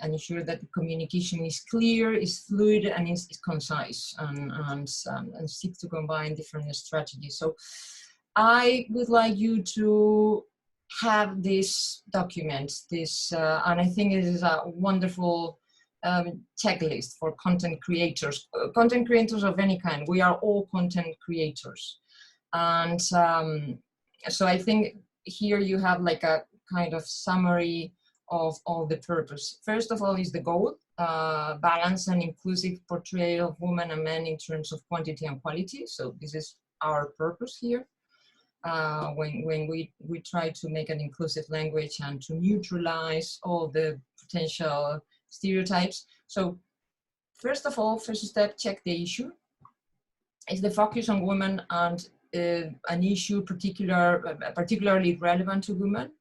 ensure that the communication is clear, is fluid, and is concise, and seek to combine different strategies. So I would like you to have this document, and I think it is a wonderful checklist for content creators of any kind. We are all content creators, and so I think here you have like a kind of summary of the purpose. First of all is the goal, balance and inclusive portrayal of women and men in terms of quantity and quality. So this is our purpose here. When we try to make an inclusive language and to neutralize all the potential stereotypes. So first of all, first step, check the issue. Is the focus on women and an issue particularly relevant to women?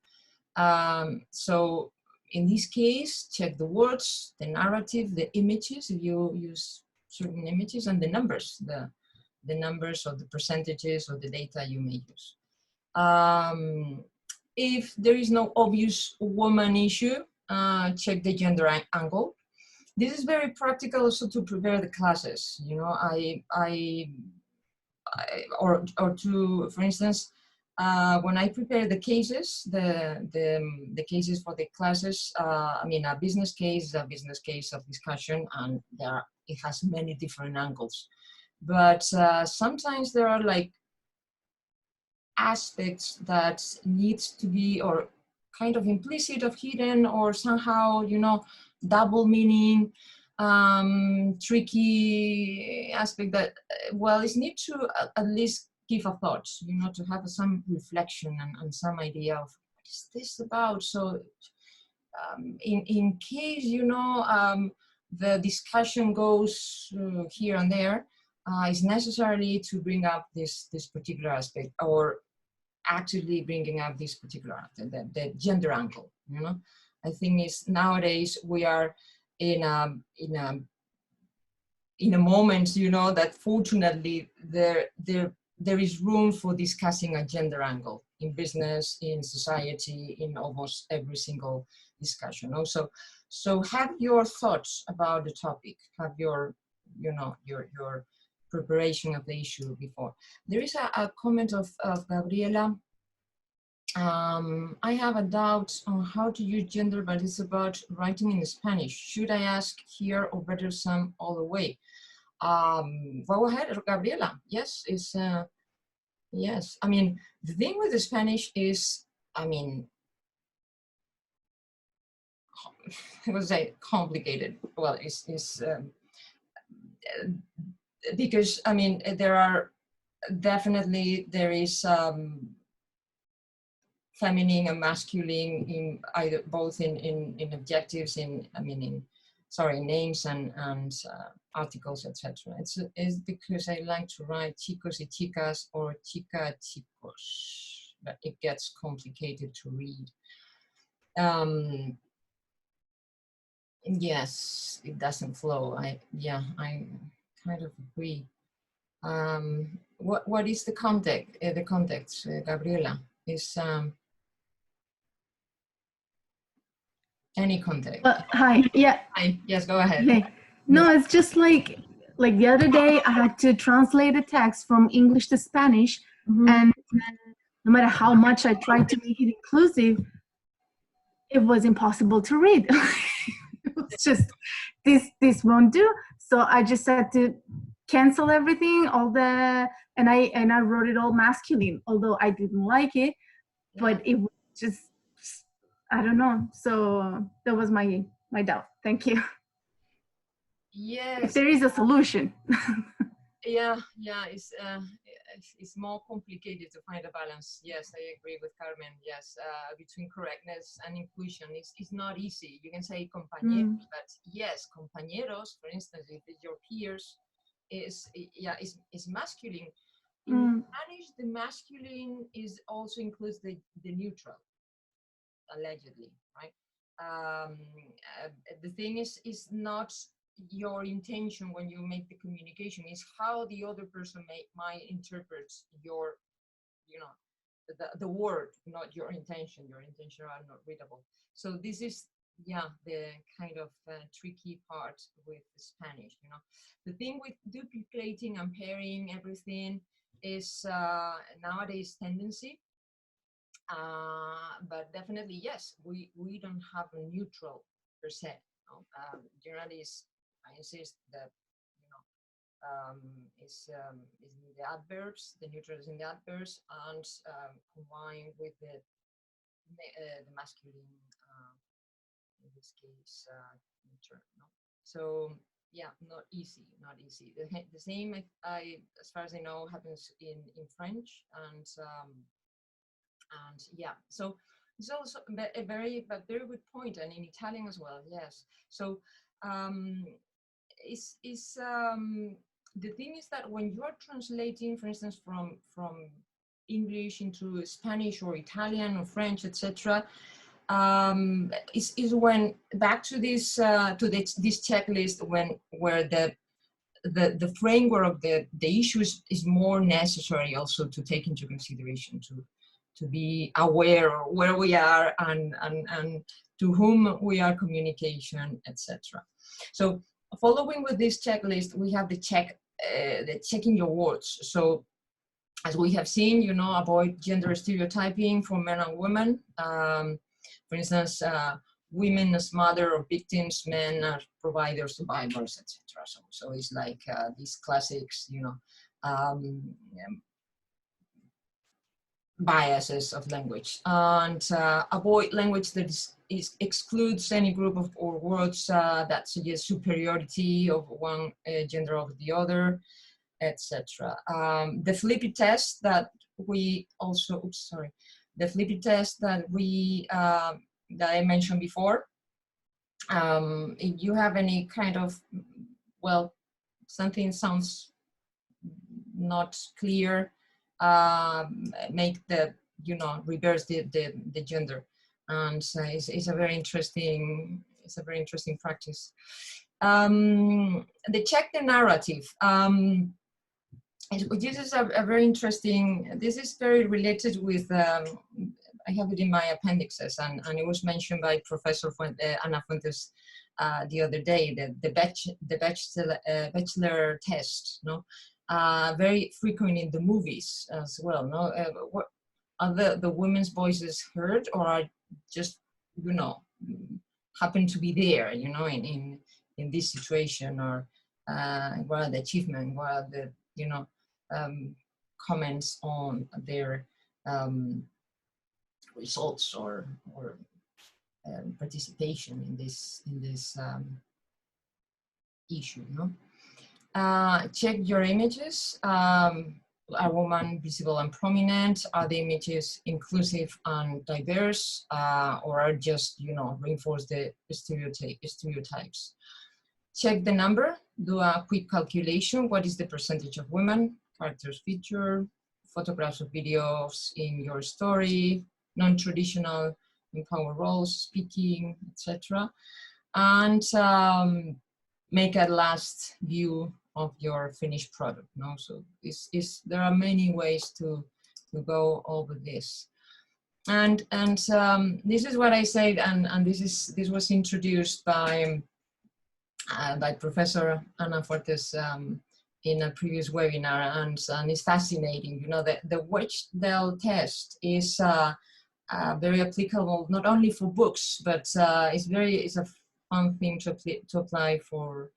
So in this case, check the words, the narrative, the images, if you use certain images, and the numbers, the numbers or the percentages or the data you may use. If there is no obvious woman issue, check the gender angle. This is very practical also to prepare the classes. You know, or to, for instance, when I prepare the cases, the cases for the classes, I mean, a business case is a business case of discussion, and it has many different angles. But sometimes there are like aspects that needs to be, or kind of implicit or hidden, or somehow, you know, double meaning, tricky aspect that, well, it's need to at least give a thought, you know, to have some reflection and some idea of what is this about. So in case, you know, the discussion goes here and there, it's necessary to bring up this particular aspect, or actively bringing up this particular, the gender angle, you know. I think it's nowadays we are in a moment, you know, that fortunately there is room for discussing a gender angle in business, in society, in almost every single discussion. Also, so have your thoughts about the topic, have your, you know, your preparation of the issue before. There is a comment of Gabriela. I have a doubt on how to use gender, but it's about writing in Spanish. Should I ask here or better some all the way? Go ahead, Gabriela. Yes, it's yes. I mean, the thing with the Spanish is, I mean, I would say complicated. Well, it's because, I mean, there is feminine and masculine in either, both in objectives, names and articles, etc. It's because I like to write chicos y chicas or chica chicos, but it gets complicated to read. Yes, it doesn't flow. I kind of agree. What is the context? Gabriela, is any context? Hi. Yeah. Hi. Yes. Go ahead. Hey. No, it's just like the other day I had to translate a text from English to Spanish, and no matter how much I tried to make it inclusive, it was impossible to read. It was just this won't do. So I just had to cancel everything, and I wrote it all masculine, although I didn't like it, but it was just, I don't know. So that was my doubt. Thank you. Yes. If there is a solution. Yeah. It's it's more complicated to find a balance. Yes, I agree with Carmen. Yes, between correctness and inclusion, it's not easy. You can say compañeros, but yes, compañeros, for instance, if it's your peers, is masculine. In Spanish, the masculine also includes the neutral, allegedly, right? The thing is not your intention when you make the communication, is how the other person might interpret your, the word, not your intention. Your intention are not readable. So this is, the kind of tricky part with Spanish. The thing with duplicating and pairing everything is nowadays tendency. But definitely, yes, we don't have a neutral per se. Generally, I insist that is in the adverbs. The neutral is in the adverbs, and combined with the masculine, in this case, neutral. So yeah, not easy. The same, as far as I know, happens in French, and yeah. So it's also a very good point, and in Italian as well. Yes. So the thing is that when you're translating, for instance, from English into Spanish or Italian or French, etc., is when back to this this checklist where the framework of the issues is more necessary also to take into consideration, to be aware of where we are and to whom we are communication, etc. So following with this checklist, we have the checking your words. So as we have seen, avoid gender stereotyping for men and women. For instance, women as mother or victims, men as providers, survivors, etc. So it's like these classics, biases of language, and avoid language that excludes any group of or words that suggest superiority of one gender over the other, etc. The Flippy test that we also, the Flippy test that we that I mentioned before. If you have any kind of, something sounds not clear, make the, reverse the gender, and it's a very interesting practice. The check the narrative. This is a very interesting. This is very related with. I have it in my appendixes, and it was mentioned by Professor Ana Fuentes the other day. The bachelor test, very frequent in the movies as well. What are the women's voices heard, or are just happen to be there? In this situation, or what are the achievement? What are the comments on their results or participation in this issue. Check your images. Are women visible and prominent? Are the images inclusive and diverse, or are just reinforce the stereotypes? Check the number. Do a quick calculation. What is the percentage of women? Characters feature, photographs or videos in your story, non-traditional in power roles, speaking, etc. And make a last view of your finished product. So there are many ways to go over this. And this is what I said, and this was introduced by Professor Ana Fuentes in a previous webinar, and it's fascinating. The Bechdel test is very applicable not only for books, but it's a fun thing to apply for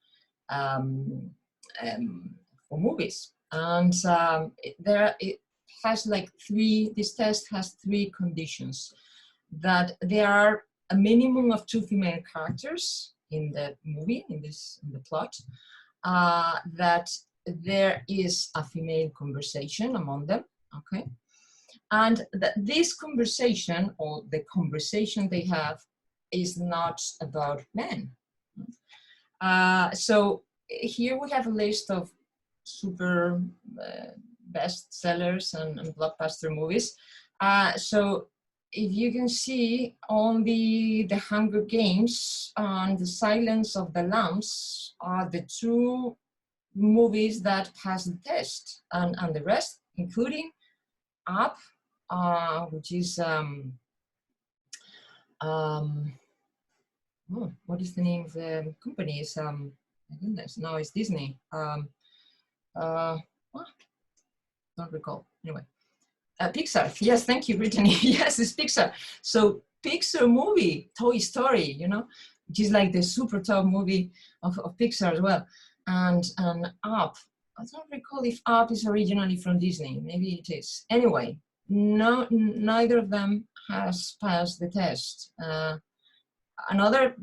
movies. And this test has three conditions: that there are a minimum of 2 female characters in the movie, in the plot, that there is a female conversation among them, okay? And this conversation, or the conversation they have, is not about men. So here we have a list of super bestsellers and blockbuster movies. So if you can see on the Hunger Games and The Silence of the Lambs are the two movies that pass the test, and the rest, including Up, which is what is the name of the company? It's my goodness, no, it's Disney. Don't recall. Anyway, Pixar. Yes, thank you, Brittany. Yes, it's Pixar. So Pixar movie, Toy Story, you know, which is like the super top movie of Pixar as well. And Up. I don't recall if Up is originally from Disney. Maybe it is. Anyway, no, neither of them has passed the test. Another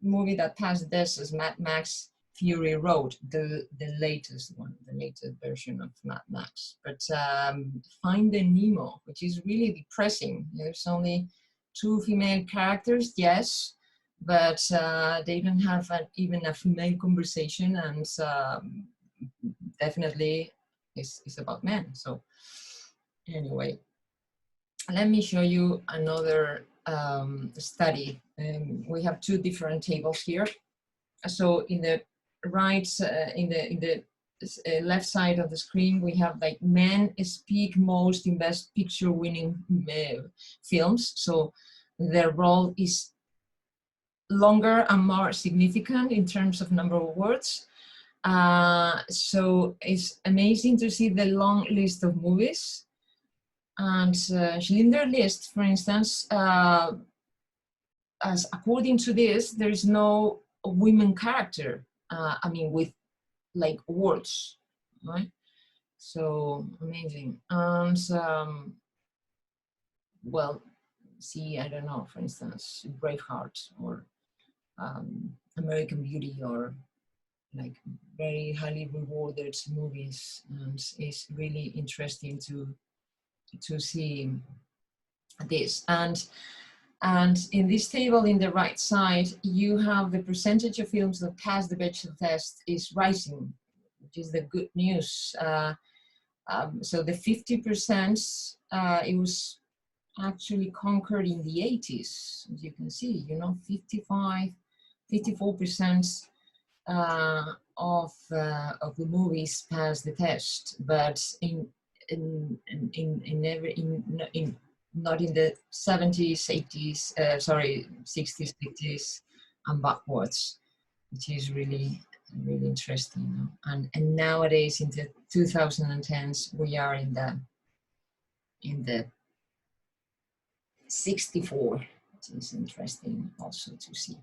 movie that passed the test is Mad Max Fury Road, the latest one, the latest version of Mad Max. But Finding Nemo, which is really depressing. There's only 2 female characters, yes, but they don't have even a female conversation, and definitely it's about men. So anyway, let me show you another study. We have 2 different tables here. So in the right, in the left side of the screen, we have like men speak most in Best Picture winning films. So their role is longer and more significant in terms of number of words. So it's amazing to see the long list of movies. And Schindler's List, for instance, as according to this, there is no women character. I mean, with like words, right? So amazing. And well, see, I don't know, for instance, Braveheart or American Beauty, or like very highly rewarded movies, and it's really interesting to see this. And in this table in the right side, you have the percentage of films that pass the Bechdel test is rising, which is the good news. So the 50%, it was actually conquered in the 80s, as you can see, you know, 54% of the movies pass the test, but not in the 70s, 80s, sorry, 60s, 50s, and backwards, which is really, really interesting. You know? And nowadays, in the 2010s, we are in the 64, which is interesting also to see.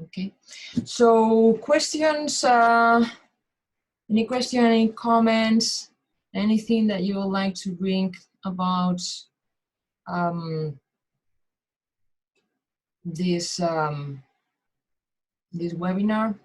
Okay, so questions, any question, any comments, anything that you would like to bring about this this webinar?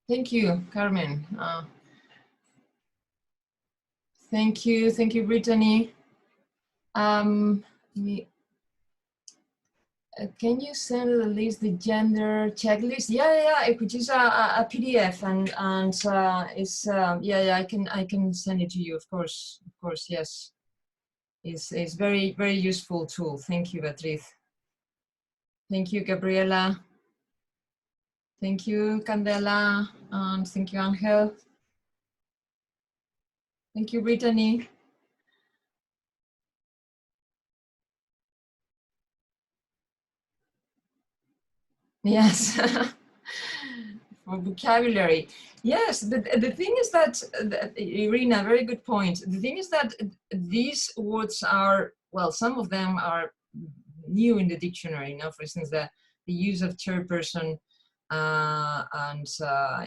Thank you, Carmen. Thank you, Brittany. Can you send at least the gender checklist? Yeah, which is a PDF, and it's yeah, I can send it to you, of course, yes. It's very, very useful tool. Thank you, Beatriz. Thank you, Gabriela. Thank you, Candela, and thank you, Angel. Thank you, Brittany. Yes, for vocabulary. Yes, but the thing is that, Irina, very good point. The thing is that these words are, well, some of them are new in the dictionary. You know, for instance, the use of chairperson and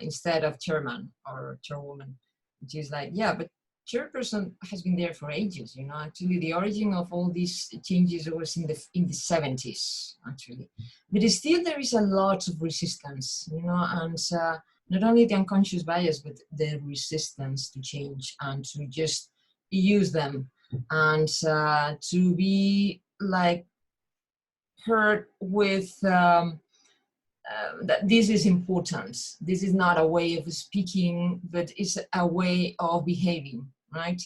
instead of chairman or chairwoman, which is like, yeah, but chairperson has been there for ages. You know, actually, the origin of all these changes was in the 70s, actually. But still, there is a lot of resistance. You know, and not only the unconscious bias, but the resistance to change and to just use them and to be like heard with that this is important. This is not a way of speaking, but it's a way of behaving, right?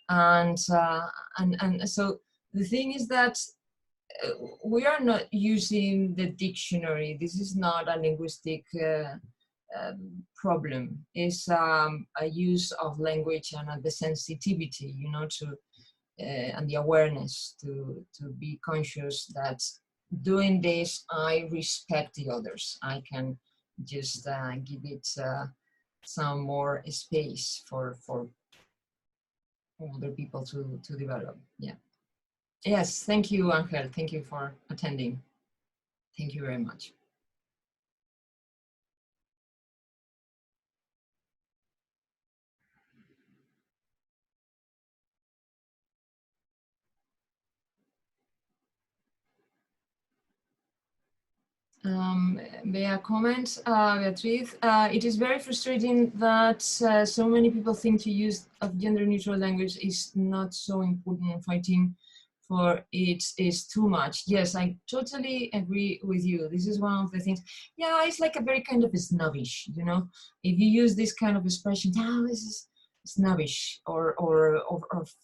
And so the thing is that we are not using the dictionary. This is not a linguistic problem. It's a use of language and the sensitivity, you know, to and the awareness to be conscious that doing this, I respect the others. I can just give it some more space for other people to develop. Yeah. Yes, thank you, Angel. Thank you for attending. Thank you very much. Bea comment, Beatriz, it is very frustrating that so many people think to use of gender neutral language is not so important. Fighting for it is too much. Yes, I totally agree with you. This is one of the things. Yeah, it's like a very kind of snobbish, you know, if you use this kind of expression, oh, this is snobbish or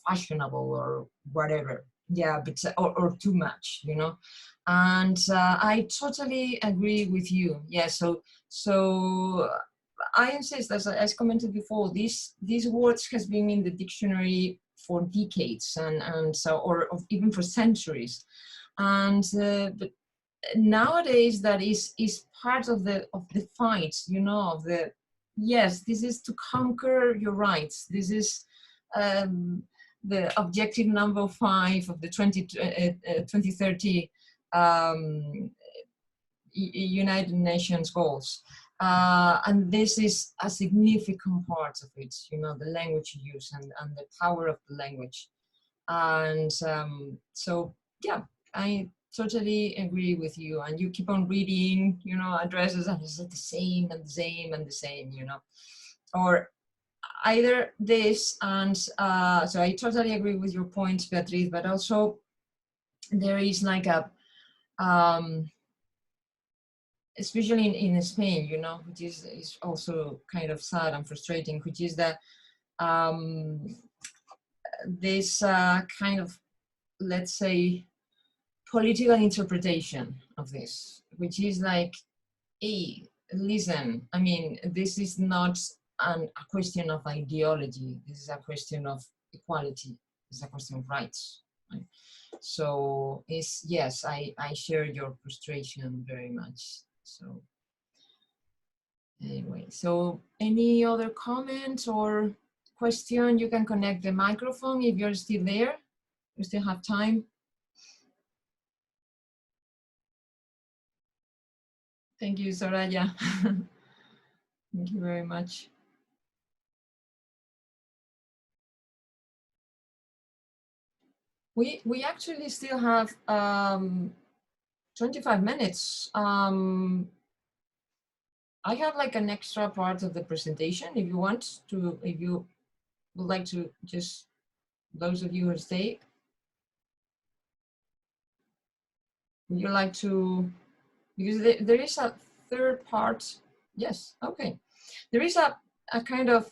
fashionable or whatever. Yeah, but or too much, you know. And I totally agree with you. Yeah, so I insist, as I commented before, these words has been in the dictionary for decades and so, or even for centuries. And but nowadays that is part of the fight, you know, of the, yes, this is to conquer your rights. This is the objective number 5 of the 2030 United Nations goals. And this is a significant part of it, you know, the language you use and the power of the language. And so, yeah, I totally agree with you. And you keep on reading, you know, addresses and it's the same and the same and the same, you know, or either this and so I totally agree with your point, Beatriz, but also there is like a especially in Spain, you know, which is also kind of sad and frustrating, which is that this kind of, let's say, political interpretation of this, which is like, hey, listen, I mean, this is not a question of ideology. This is a question of equality. It's a question of rights. Right? So it's, yes, I share your frustration very much. So anyway, so any other comment or question? You can connect the microphone if you're still there. We still have time. Thank you, Soraya. Thank you very much. We actually still have 25 minutes. I have like an extra part of the presentation if you want to, if you would like to, just those of you who stay. Would you like to, because there is a third part. Yes, okay. There is a kind of,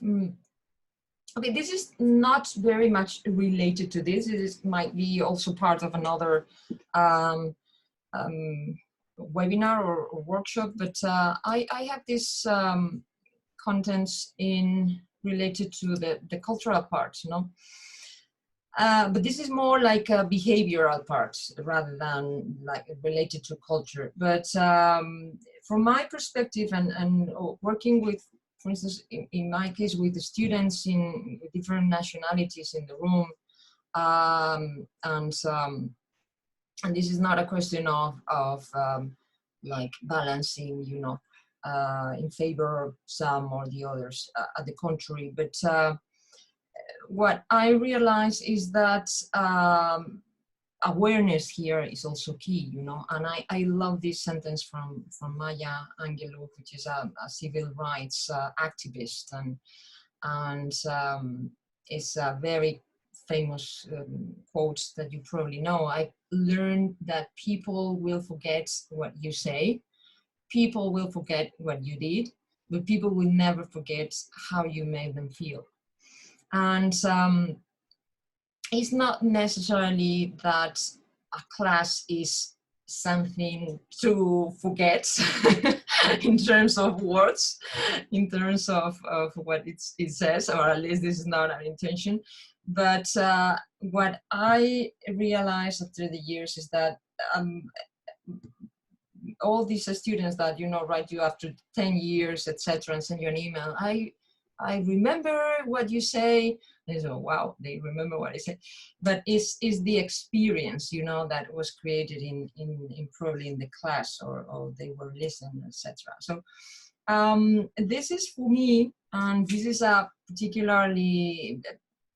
okay, this is not very much related to this. It might be also part of another webinar or workshop, but I have this contents in related to the cultural part, you know. But this is more like a behavioral part rather than like related to culture. But from my perspective and working with, for instance, in my case, with the students in different nationalities in the room, and this is not a question of like balancing, you know, in favor of some or the others at the contrary. But what I realize is that awareness here is also key, you know, and I love this sentence from Maya Angelou, which is a civil rights activist, and it's a very famous quote that you probably know. I learned that people will forget what you say, people will forget what you did, but people will never forget how you made them feel. And it's not necessarily that a class is something to forget in terms of words, in terms of what it says, or at least this is not our intention. But what I realized after the years is that all these students that, you know, write you after 10 years, etc., and send you an email, I remember what you say. They say, wow, they remember what I said. But it's the experience, you know, that was created in probably in the class, or they were listening, etc. So this is for me, and this is a particularly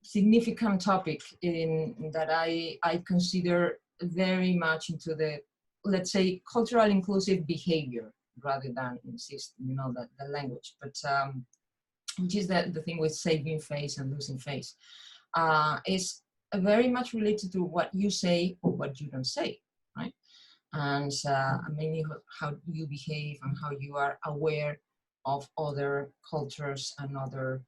significant topic that I consider very much into the, let's say, cultural inclusive behavior rather than insist, you know, the language. But which is the thing with saving face and losing face, is very much related to what you say or what you don't say, right? And mainly how you behave and how you are aware of other cultures and other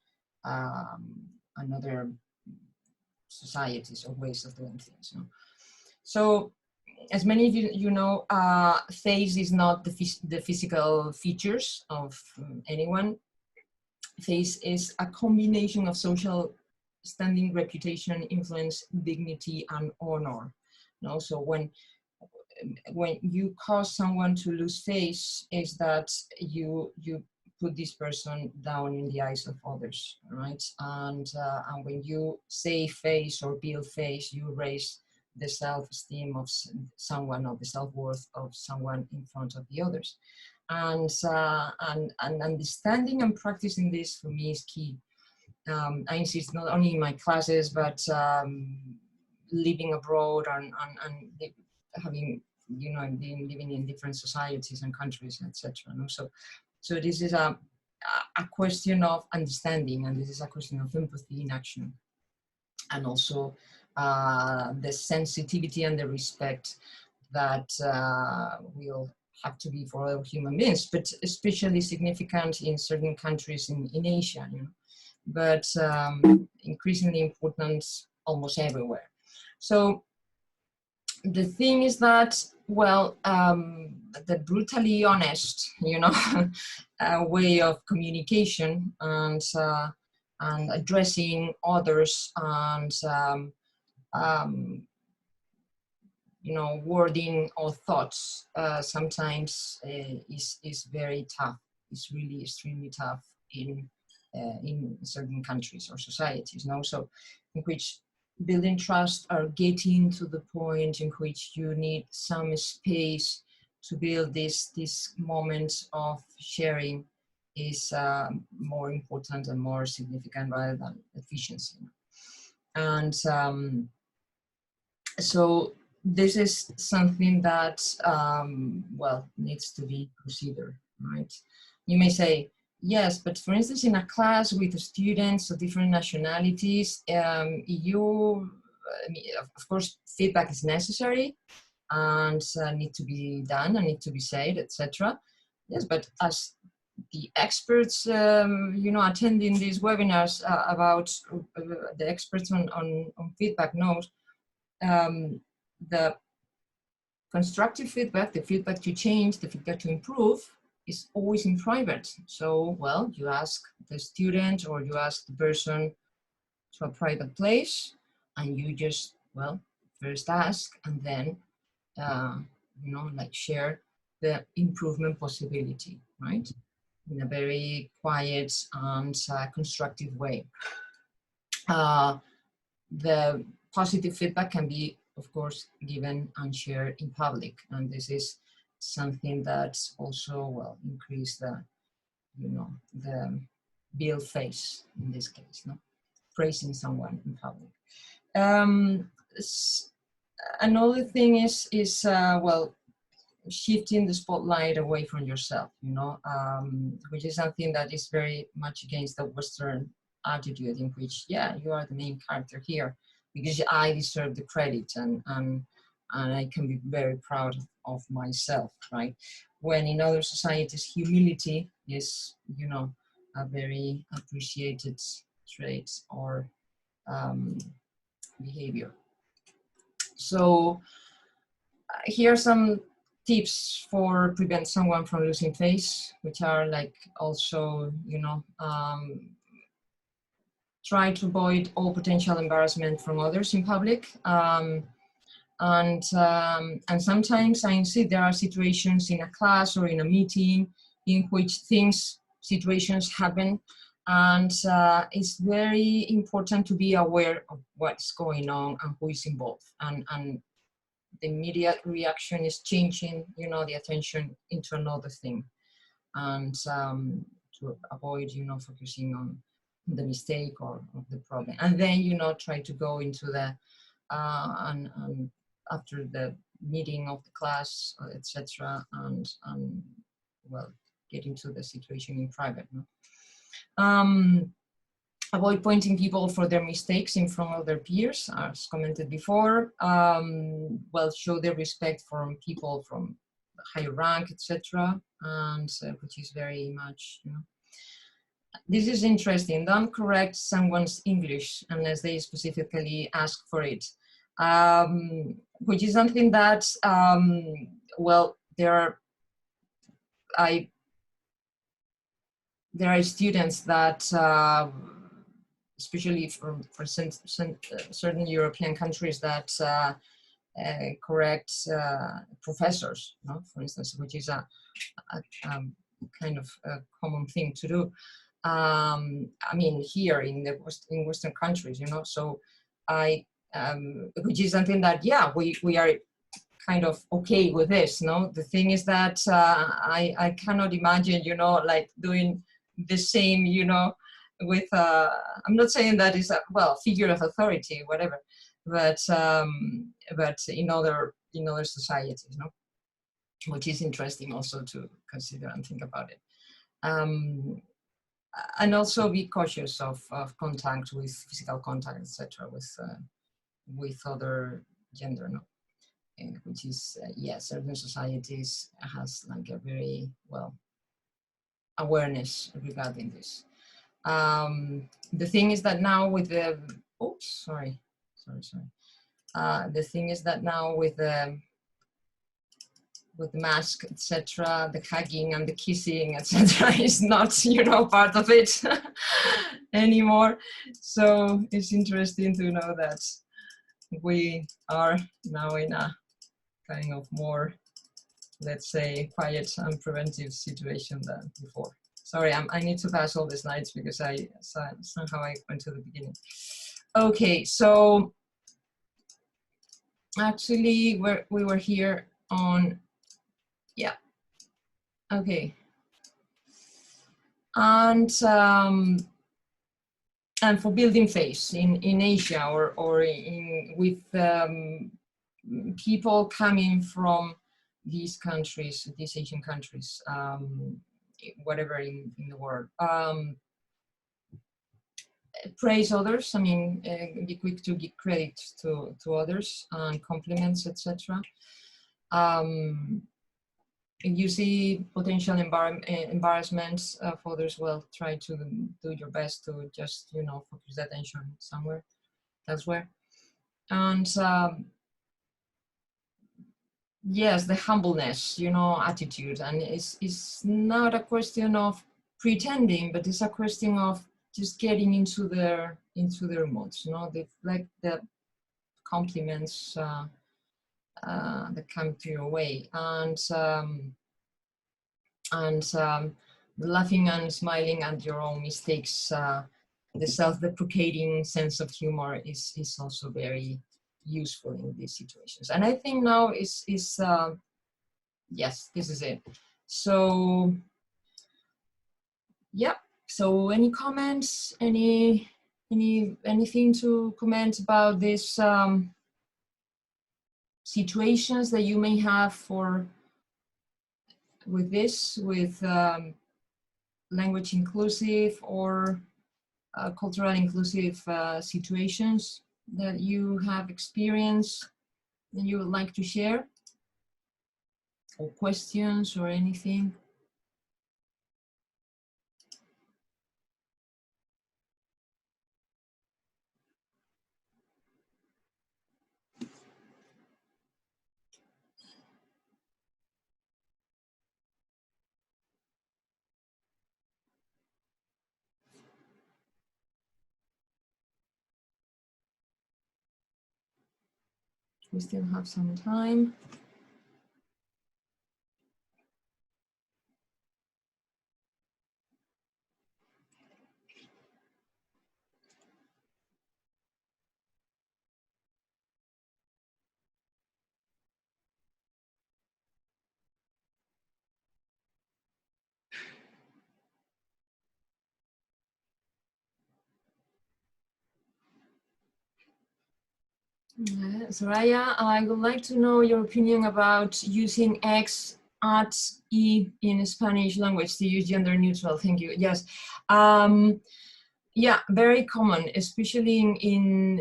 societies or ways of doing things. You know? So, as many of you know, face is not the physical features of anyone. Face is a combination of social standing, reputation, influence, dignity, and honor. You know? So when you cause someone to lose face, is that you put this person down in the eyes of others, right? And when you say face or build face, you raise the self-esteem of someone, or the self-worth of someone in front of the others. And understanding and practicing this for me is key. I insist not only in my classes, but living abroad and having, you know, living in different societies and countries, etc. So this is a question of understanding, and this is a question of empathy in action, and also the sensitivity and the respect that will have to be for all human beings, but especially significant in certain countries in Asia, you know, but increasingly important almost everywhere. So the thing is that, well, the brutally honest, you know, way of communication and addressing others, and you know, wording or thoughts sometimes is very tough. It's really extremely tough in certain countries or societies. You know? So in which building trust or getting to the point in which you need some space to build this moment of sharing is more important and more significant rather than efficiency. And so this is something that, well, needs to be considered, right? You may say, yes, but for instance, in a class with students of different nationalities, of course, feedback is necessary and need to be done and need to be said, etc. Yes, but as the experts, you know, attending these webinars about the experts on feedback knows, the constructive feedback, the feedback to change, the feedback to improve is always in private. So, well, you ask the student or you ask the person to a private place, and you just, well, first ask and then, you know, like share the improvement possibility, right? In a very quiet and constructive way. The positive feedback can be, of course, given and shared in public, and this is something that also, well, increase the, you know, the build face in this case, no? Praising someone in public. Another thing is well, shifting the spotlight away from yourself, you know, which is something that is very much against the Western attitude in which, yeah, you are the main character here because I deserve the credit and I can be very proud of myself, right? When in other societies, humility is, you know, a very appreciated trait or behavior. So here are some tips for prevent someone from losing face, which are like also, you know, try to avoid all potential embarrassment from others in public. And sometimes I see there are situations in a class or in a meeting in which situations happen, and it's very important to be aware of what's going on and who is involved, and the immediate reaction is changing, you know, the attention into another thing, and to avoid, you know, focusing on the mistake or the problem, and then, you know, try to go into the and after the meeting of the class, etc., and well, get into the situation in private. No? Avoid pointing people for their mistakes in front of their peers, as commented before. Well, show their respect from people from higher rank, etc., and which is very much, you know. This is interesting. Don't correct someone's English unless they specifically ask for it, which is something that, well, there are students that, especially for certain European countries, that correct professors, no? For instance, which is a kind of a common thing to do. I mean, here in Western countries, you know, so which is something that, yeah, we are kind of okay with this, no? The thing is that I cannot imagine, you know, like doing the same, you know, with, I'm not saying that is a, well, figure of authority, whatever, but in other societies, no? Which is interesting also to consider and think about it. And also be cautious of contact with physical contact, etc., with other gender, no? Which is, yeah, certain societies has like a very, well, awareness regarding this. The thing is that now with the, oops, sorry. The thing is that now with the mask, etc., the hugging and the kissing, etc., is not, you know, part of it anymore. So it's interesting to know that we are now in a kind of more, let's say, quiet and preventive situation than before. Sorry, I need to pass all the slides because somehow I went to the beginning. Okay, so actually we were here on, yeah, okay. And for building face in Asia or with people coming from these countries, these Asian countries, whatever in the world. Praise others, I mean, be quick to give credit to others and compliments, etc. If you see potential embarrassments for others, well, try to do your best to just, you know, focus the attention somewhere elsewhere. And yes, the humbleness, you know, attitude, and it's not a question of pretending, but it's a question of just getting into their moods, you know, like the compliments that come to your way, and laughing and smiling at your own mistakes. The self-deprecating sense of humor is also very useful in these situations. And I think now is yes, this is it. So, yeah. So, any comments? Anything to comment about this situations that you may have with language inclusive or cultural inclusive situations that you have experienced and you would like to share, or questions or anything? We still have some time. Soraya, I would like to know your opinion about using X at E in Spanish language to use gender neutral. Thank you. Yes. Yeah, very common, especially in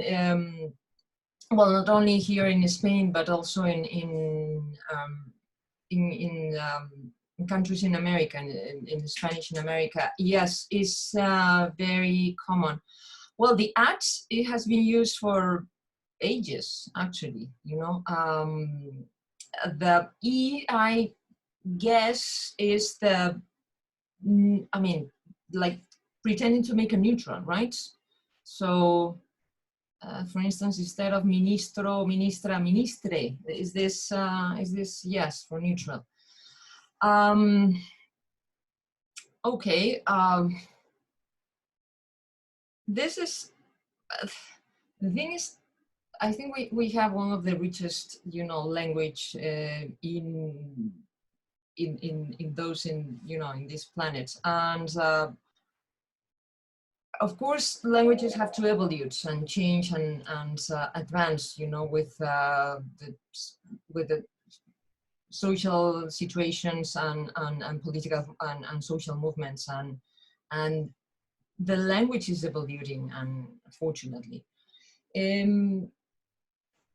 well, not only here in Spain, but also in countries in America, in Spanish in America. Yes, it's very common. Well, the at, it has been used for ages, actually, you know. The E, I guess, is the, I mean, like pretending to make a neutral, right? So, for instance, instead of ministro, ministra, ministre, is this yes, for neutral? Okay, this is, the thing is, I think we have one of the richest, you know, language in those in this planet, and of course languages have to evolve and change and advance, you know, with the social situations and political and social movements, and the language is evolving, and fortunately.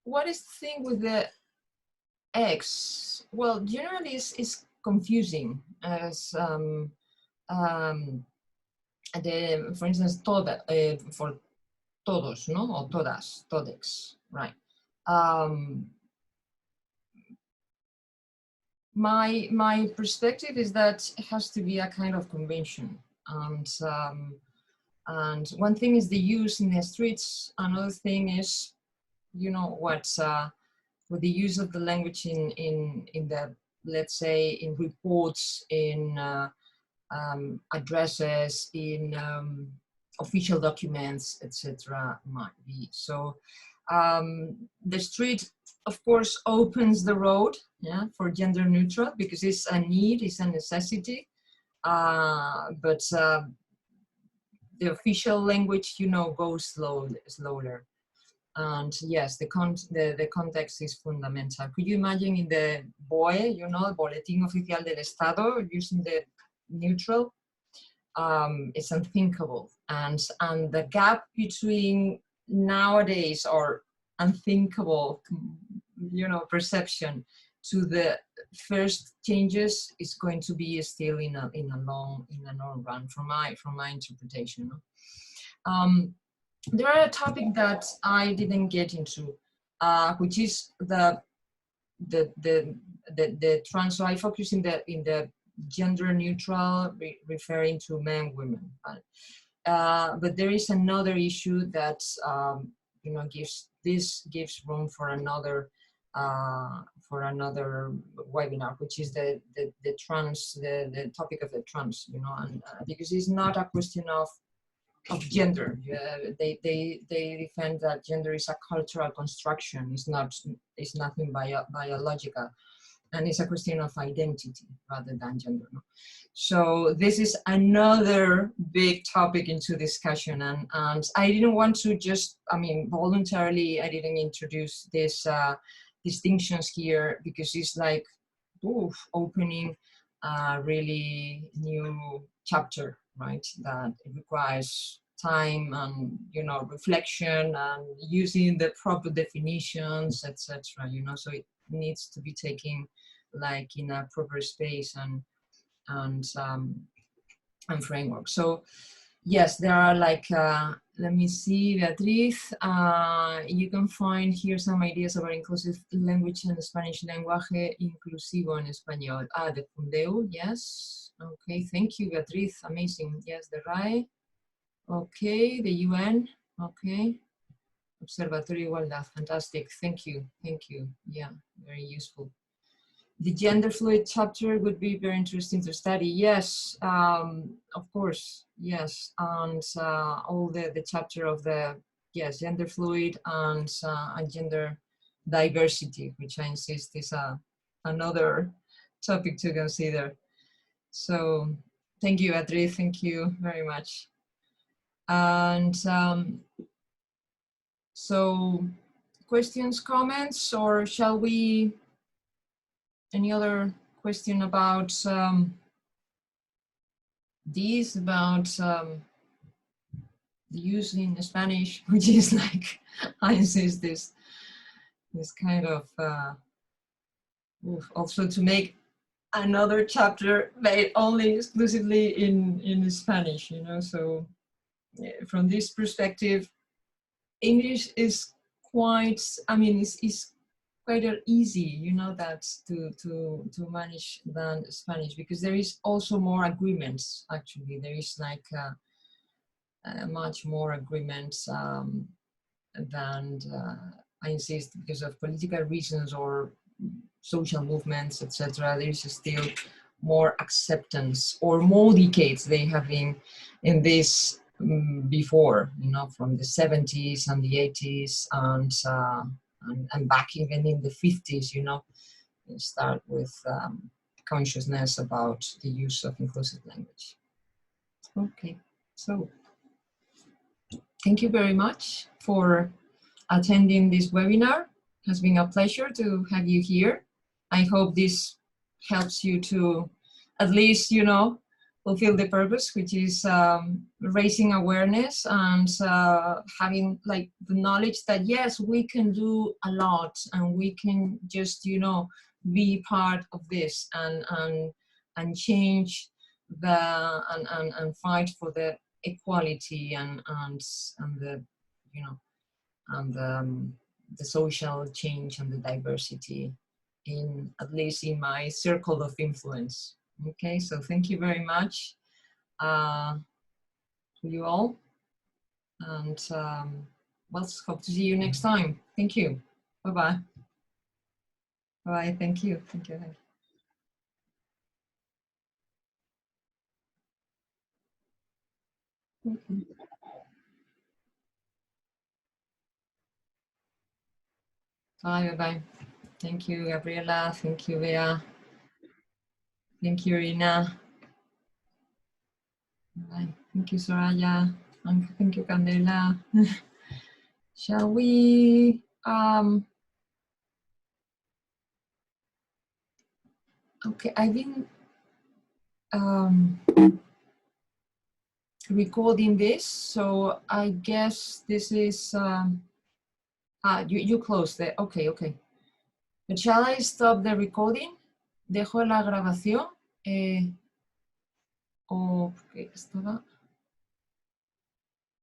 What is the thing with the X? Well, generally it's confusing, as for instance, toda, for todos, no, or todas, todex, right? My perspective is that it has to be a kind of convention, and one thing is the use in the streets. Another thing is, you know, with the use of the language in the, let's say, in reports, in addresses, in official documents, etc. might be. So the street, of course, opens the road, yeah, for gender neutral, because it's a need, it's a necessity. But the official language, you know, goes slower. And yes, the context is fundamental. Could you imagine in the BOE, you know, Boletín Oficial del Estado, using the neutral? It's unthinkable. And the gap between nowadays, or unthinkable, you know, perception to the first changes is going to be still in a long run, from my interpretation. There are a topic that I didn't get into, which is the trans. So I focus in the gender neutral, referring to men, women. But there is another issue that you know, gives room for another webinar, which is the trans, the topic of the trans. You know, and because it's not a question of gender. They defend that gender is a cultural construction. It's nothing biological. And it's a question of identity rather than gender. No? So this is another big topic into discussion. And I didn't want to just, I mean, voluntarily, I didn't introduce this distinctions here because it's like opening a really new chapter, right? That it requires time and, you know, reflection and using the proper definitions, etc. You know, so it needs to be taken like in a proper space and framework. So yes, there are like let me see, Beatriz, you can find here some ideas about inclusive language and Spanish lenguaje inclusivo en español. The Fundeu, yes. Okay, thank you, Beatriz, amazing. Yes, the RAE. Okay, the UN, okay. Observatorio Igualdad, fantastic, thank you, yeah, very useful. The gender fluid chapter would be very interesting to study. Yes, of course, yes. And all the chapter of the, yes, gender fluid and gender diversity, which I insist is another topic to consider. So thank you, Beatriz, thank you very much. And so questions, comments, or shall we? Any other question about these, about the use in Spanish, which is like, I insist this kind of, also to make another chapter made only exclusively in Spanish, you know, so from this perspective, English is quite, I mean, it's quite easy, you know, that to manage than Spanish, because there is also more agreements. Actually, there is like much more agreements than I insist, because of political reasons or social movements, etc. There is still more acceptance, or more decades they have been in this before, you know, from the 70s and the 80s and back even in the 50s, you know, you start with consciousness about the use of inclusive language. Okay, so thank you very much for attending this webinar. It has been a pleasure to have you here. I hope this helps you to at least, you know, fulfill the purpose, which is raising awareness and having like the knowledge that yes, we can do a lot and we can just, you know, be part of this and change the and fight for the equality and the, you know, and the social change and the diversity in, at least in my circle of influence. Okay, so thank you very much to you all, and well, hope to see you next time. Thank you. Bye-bye. Bye, thank you. Thank you. Thank you. Bye-bye. Thank you, Gabriela. Thank you, Bea. Thank you, Irina. Bye. Thank you, Soraya. And thank you, Candela. Shall we? Okay, I've been recording this, so I guess this is. You closed it. Okay, okay. But shall I stop the recording? Dejo la grabación. Okay, estaba.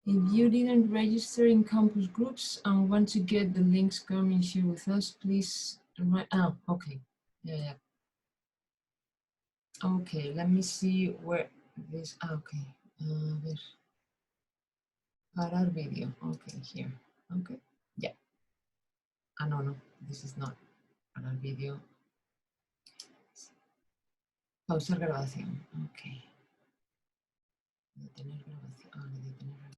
If you didn't register in campus groups and want to get the links, come and share with us, please. Oh, okay. Yeah. Okay, let me see where this. Okay. Parar video. Okay, here. Okay. Yeah. No, this is not parar video. Pausar grabación. Ok. Detener grabación. Detener.